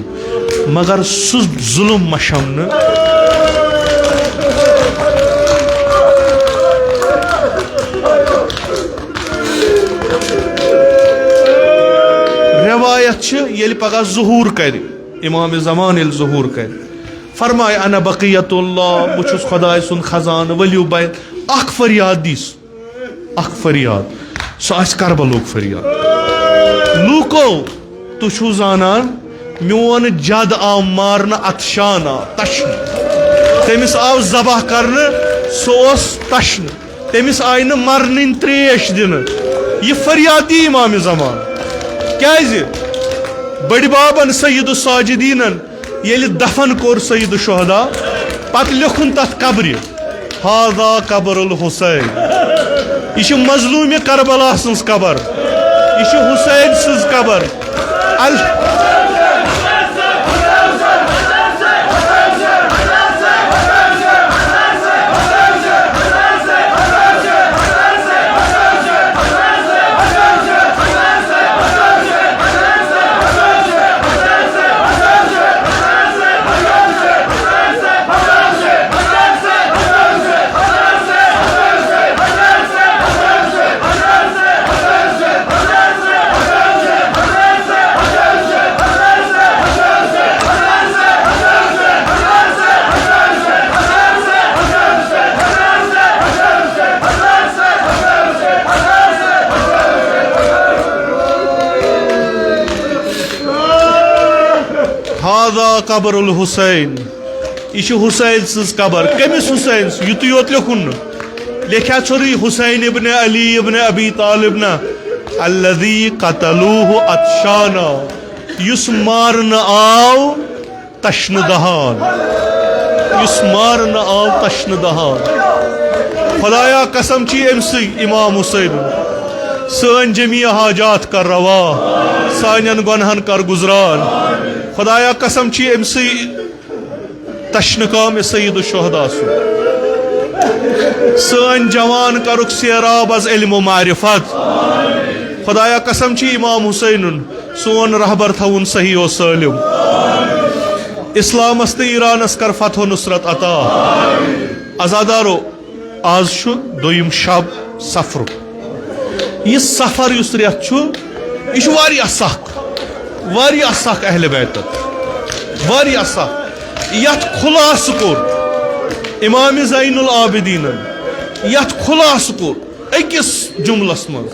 मगर सह जुल्म मशम न रवायत ये पगह ज़ुहूर कर इमाम ज़मान ये ज़ुहूर कर फरमाए अना बक़ियतुल्लाह बहुत खुदा सुन खजान वलियो बैत अख फरियाद दिस अख फरियाद सह करबलुक फरियाद लूको तुझु जानान मोन जद आव मारन अतशान आव तशन तमिस आव जबह कर सोस तशन तमिस आय न मरन त्रेश दिन यह फरियादी इमाम ज़मान क्या बड़ बाबन सईद साजिदीनन ये दफन कोर सईद शुहदा पत लिखुन तथ कब्र हाजा कब्रुल हुसैन यह मजलूम करबला सज कबर यह हुसैन सज कबर हाजा कब्रुल हुसैन यह हुसैन सज कबर कमिस हुसैन युत योत लिखुन लिखा छोरी हुसैन इब्न अली इब्न अबी तालिब न अल्लज़ी क़तलूहु अतशाना युस मारन आव तशन दहान युस मारन आव तशन दहान खुदाया कसम छी अमसी इमाम हुसैन सान जमी हाजात कर रवा सानन गुनहन कर गुजरान खुदाया कसम छी अमसी तशन काम सईद शुहदा सान जवान करुक सेराब अज इल्म मारिफत खुदाया कसम छी इमाम हुसैन सोन रहबर थवन सही व सालिम इस्लामस तो ईरानस कर फतह नुसरत अता आजादारो आज दोयम शब सफर यह सफर युस रेत यह वारिया सख अहले बैतत वारिया सख यथ खुलास कोर इमाम ज़ैनुल आबिदीन यथ खुलास कोर अकिस जुमलस मज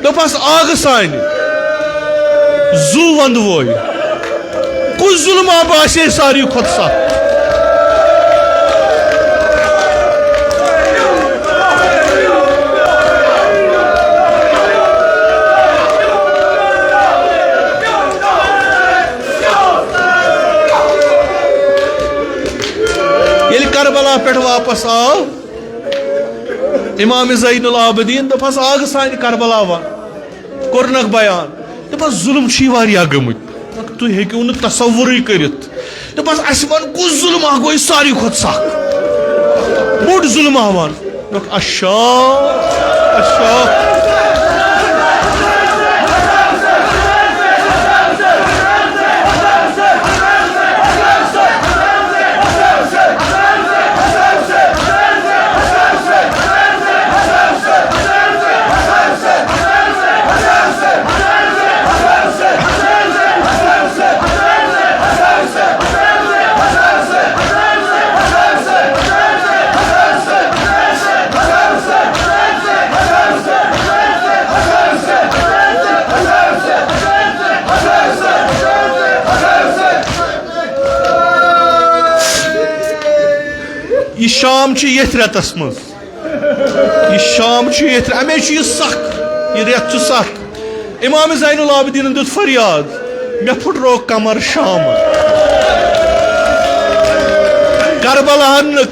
दोपस आग सानि जू वंद वोय कुछ जुल्मा बासे सारी खुद सख करबला पे वापस आव इमाम ज़ैनुल आबिदीन दपस आग सान करबला वन कोरनक बयान दपस जुल्म छी वारिया गमुत तुम हेकू न तसव्वुर करित बस अस वन कुछ जुल्म गो सारी खुद सख बोड़ जुल्म वन अच्छा अच्छा यह शाम ये रेतस मज यह शाम ये अमे यह सख यह रेत सख इमाम ज़ैनुल आबिदीन दुत फरियाद मे फुटरो कमर शाम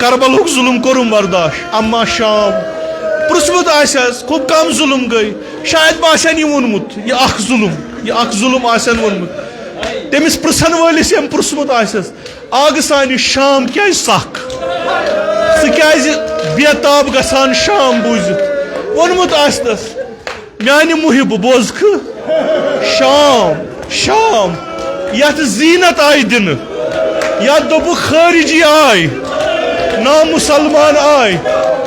करबलुक जुल्म कोरुम बर्दाश्त अम्मा शाम पुरसमुत आसस खूब कम जुल्म गई शायद बासन यह वोनमुत यह जुल्म आसन वोनमुत तमिस पृछन वलिस यम पुरसमुत आसस आग सान शाम क्या सख सह बेताब गसान शाम बूजित वोनमुत आसनस म्यान मुहिब बोजख शाम शाम यथ जीनत आय दिन या दोप खारिजी आय ना मुसलमान आय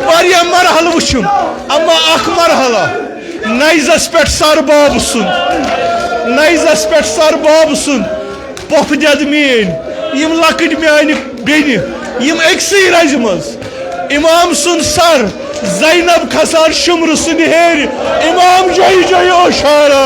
वारिया मरहल वुचुम अम्मा अख मरहला नैजस पे सर बाब सुन नैजस पे सर बाब सुन पोफ दद मीन यम लकट म्यान बेन यम एकसी रज मज इमाम सुन सर ज़ैनब खसान शुम्र सुन हेर इमाम जय जय ओशारा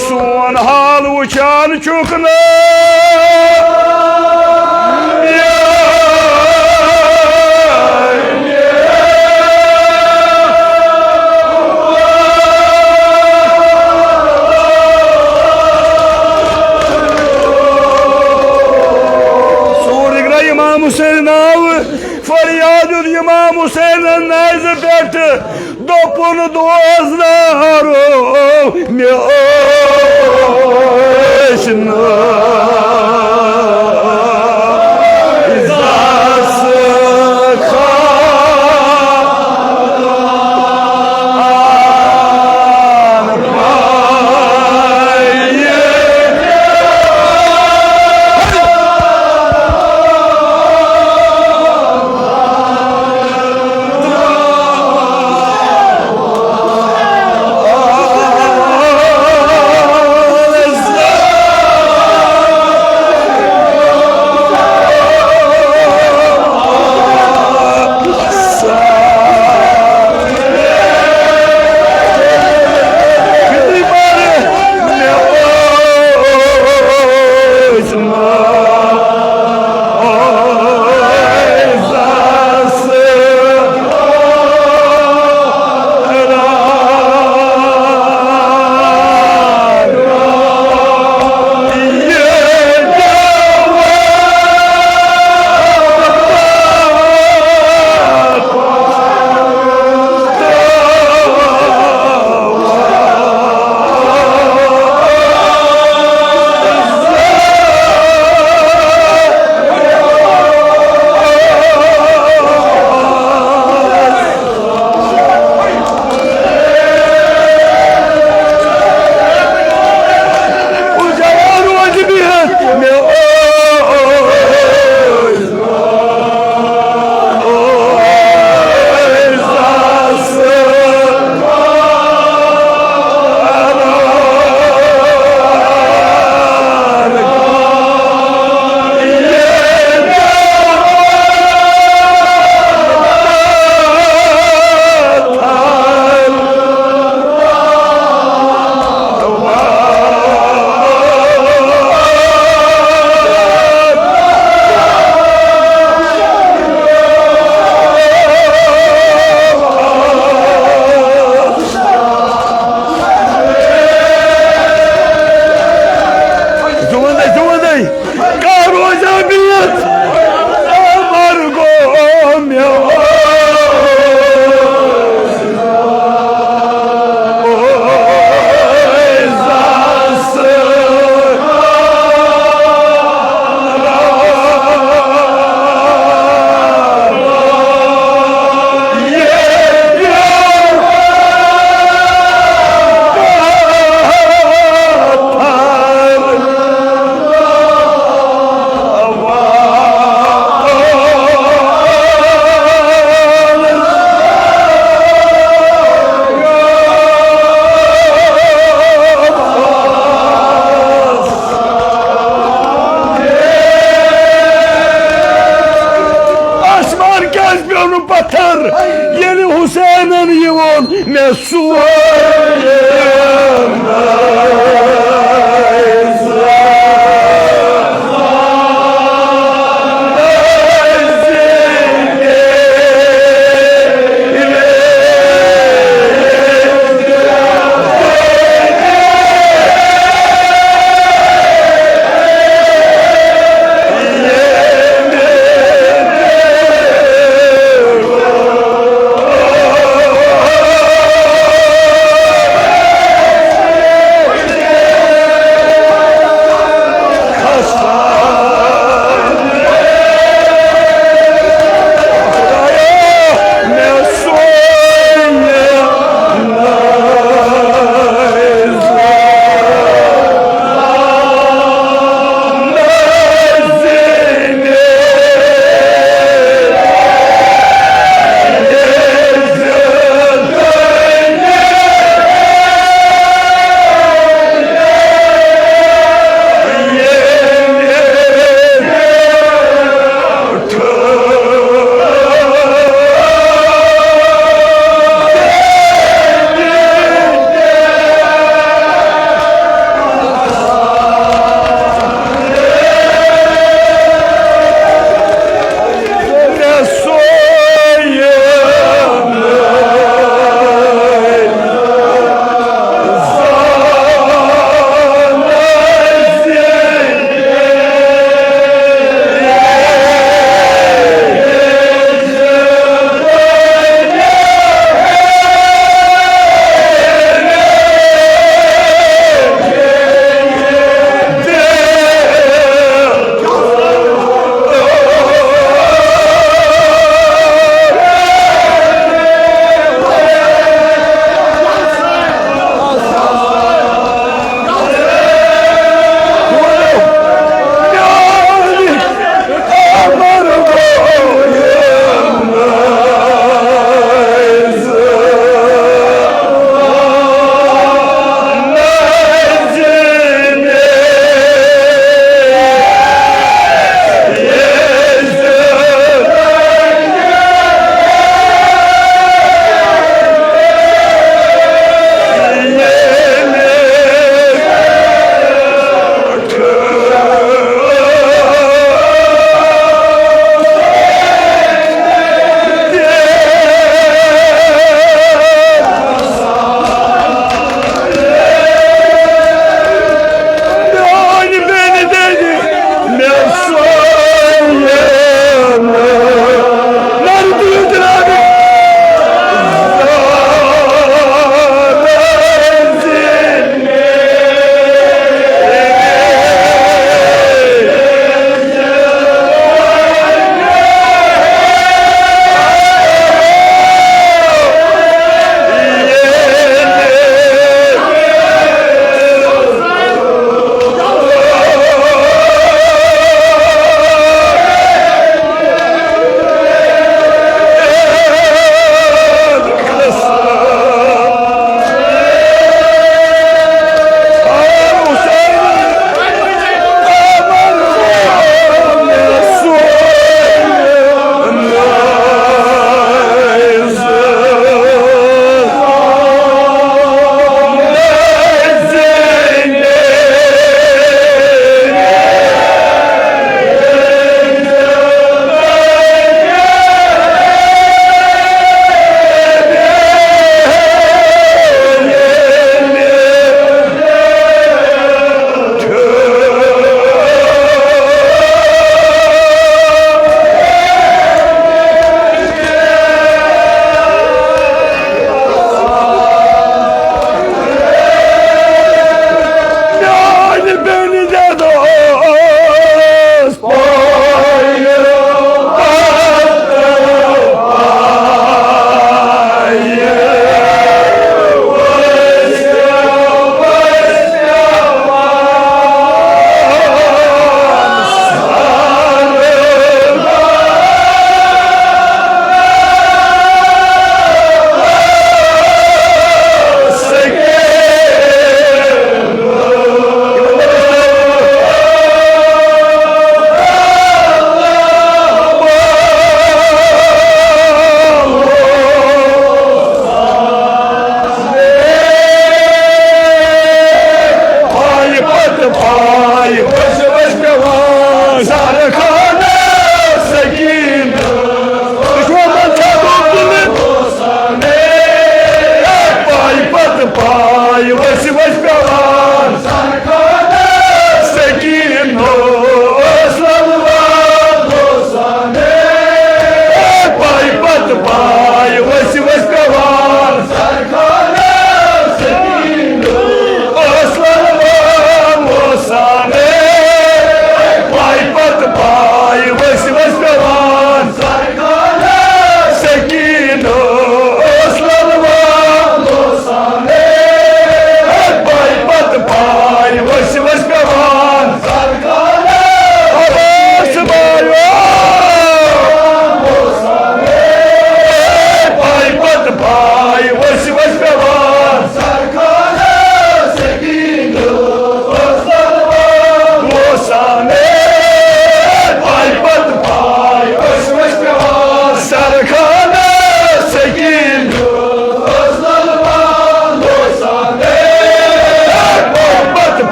सोन हाल वुचान चुकन इमाम हुसैन नाव फरियाद इमाम हुसैन नाज पेट दोपुन दोस नारो मे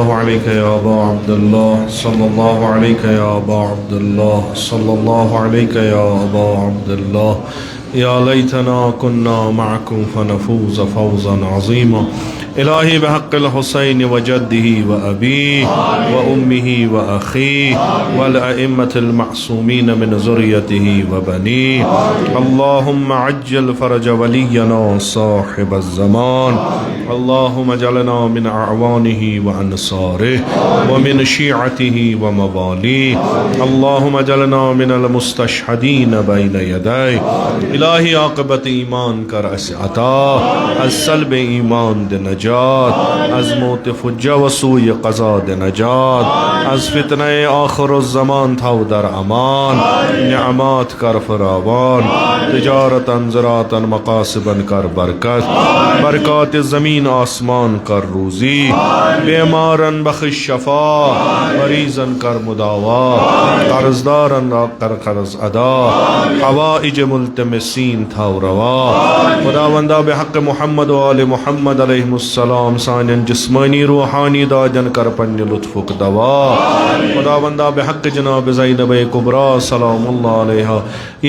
सल्लल्लाहु अलैहि या अबा अब्दुल्लाह सल्लल्लाहु अलैहि या अबा अब्दुल्लाह सल्लल्लाहु अलैहि या अबा अब्दुल्लाह या लैतना कुन्ना मअकुम फनफूज़ फौज़न अज़ीमा इलाही बिहक़्क़िल हुसैन व जद्दिही व अबीही व उम्मिही व अख़ीही वल अइम्मतिल मअसूमीन मिन ज़ुर्रियतिही व बनीही अल्लाहुम्मा अज्जिल फ़रज वलियना साहिबज़ ज़मान अल्लाहुम्मा जअलना मिन अअवानिही व अंसारिही व मिन शिअतिही व मवालिही अल्लाहुम्मा जअलना मिनल मुस्तशहदीन बैन यदैहि इलाही आक़िबत ईमान कर अस अता अज़ सल्ब ईमान दे नजात अज़ मौत फुज्जा व सूय क़ज़ा दे नजात अज़ फितने आखिरुज़्ज़मान था दर अमान निअमात कर फरावान तिजारतन ज़रातन मक़ासिबन कर बरकत बरक़ात ज़मीन आसमान कर रूज़ी बेमारन बख़्श शफ़ा मरीज़न कर मुदावा कर्ज़दारन कर कर्ज़ अदा हवाइज मुल्तमिसीन था रवा खुदावंदा बिहक़्क़ मुहम्मद व आले मुहम्मद अलैहिमुस्सलाम सानियन जिस्मानी रूहानी दाजन कर पन्ने लुत्फ़ुक दवा खुदावंदा बिहक़्क़ जनाब ज़ैनब कुबरा सलामुल्लाह अलैहा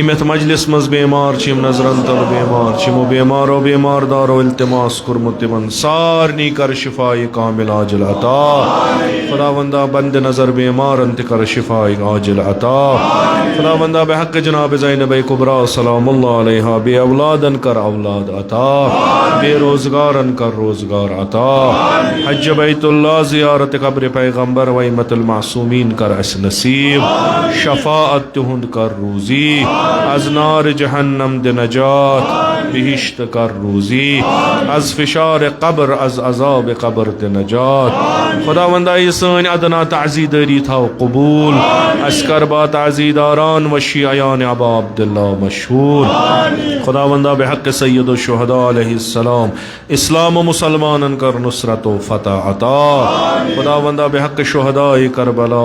इमत मजलिस मज़ बेमार छिम नज़रन तल बेमार छिमो बेमारो बेमार दारो इल्तिमास कुरमुतिमन सारनी कर शिफ़ाए कामिल आजिल अता खुदावंदा बंद नज़र बेमार अंत कर शिफ़ाए आजिल अता खुदावंदा बिहक़्क़ जनाब ज़ैनब कुबरा सलामुल्लाह अलैहा बे औलादन कर औलाद अता बेरोज़गारन कर रोज़गार अता हज बैतुल्लाह ज़ियारत कब्र पैगम्बर व इम्मतुल मासूमीन कर अस नसीब शफ़ाअत तुहुंद कर रूज़ी अज़ नार जहन्नम दे नजात बिहिश्त कर रूज़ी अज़ फिशार कब्र अज़ अज़ाब कब्र दे नजात खुदावंदा ये सानी अदना ताज़ीदारी था कबूल अस्कर बा ताज़ीदारान व शियायान अबा अब्दुल्लाह मशहूर खुदावंदा बिहक़्क़ सय्यदुश शुहदा अलैहिस्सलाम इस्लाम व मुसलमानन कर नुसरत व फ़तह अता खुदावंदा बिहक़्क़ शुहदाए करबला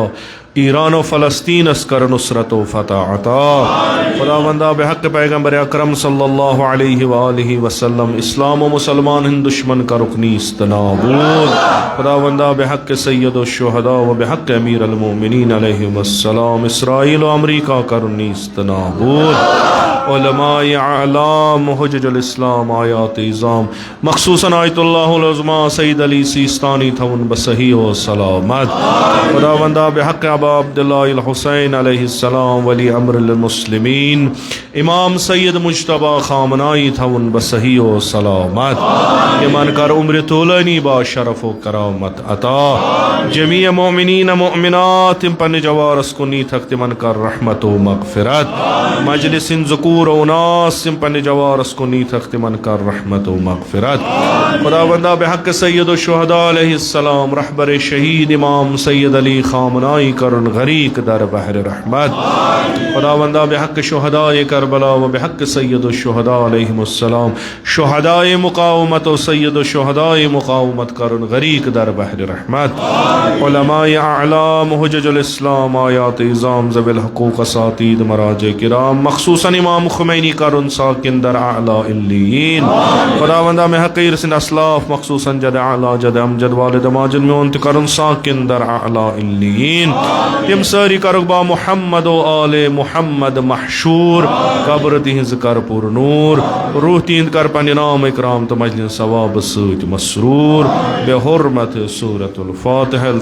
ईरान व फ़लस्तीन अस्कर नुसरत व फ़तह अता खुदावंदा बिहक़्क़ पैगम्बर अकरम सल्लल्लाहु अलैहि व आलिहि वसल्लम इस्लाम व मुसलमान हिंद दुश्मन का रुकनीस्त नाबूद खुदावंदा बिहक़्क़ सय्यदुश शुहदा व बिहक़्क़ अमीरुल मोमिनीन अलैहिमुस्सलाम इसराईल व अमरीका का रुकनीस्त नाबूद उलमाए आलाम हुज्जतुल इस्लाम आयात इज़ाम मख़सूसन आयतुल्लाहुल उज़्मा सय्यद अली सिस्तानी थवन बसही व सलामत खुदावंदा बिहक़्क़ अबा अब्दुल्लाह अल हुसैन अलैहिस्सलाम वली अम्रुल मुस्लिमीन इमाम सय्यद मुज्तबा ख़ामनाई थवन बसही व सलामत यमन कर उम्र तोलनी बा शरफ़ व करामत अता जमी मोमिनीन मोमिनात पन जवारस कुनी थकत मन कर रहमत व मग़फ़िरत मजलिसिन ज़ुकूर उनास पन जवारस कुनी थकत मन कर रहमत व मग़फ़िरत खुदावंदा बिहक़्क़ सय्यदुश शुहदा अलैहिस्सलाम रहबर शहीद इमाम सय्यद अली ख़ामनाई करन गरीक दर बहर रहमत खुदावंदा बिहक़्क़ शुहदाए करबला व बिहक़्क़ सय्यदुश शुहदा अलैहिमुस्सलाम शुहदाए मुक़ावमत व सय्यदुश शुहदाए मुक़ावमत करन गरीक दर बहर रहमत उलमाए आलाम हुज्जतुल इस्लाम आयात इज़ाम ज़विल हुक़ूक़ असातीद मराजे किराम मख़सूसन इमाम खुमैनी करन साकिन दर आला इल्लीयीन खुदावंदा में हक़ीर सिंध असलाफ मख़सूसन जद आला जद अमजद वालिद माजिद में उन्त करन साकिन दर आला इल्लीयीन तिम सारी करबा मुहम्मद व आले मुहम्मद महशूर कब्र तिहिंज कर पुर नूर रूह तिहिंद कर पन्ने नाम इकराम तो मजलिस सवाब सत मसरूर बेहुर्मत सूरतुल फातिहा।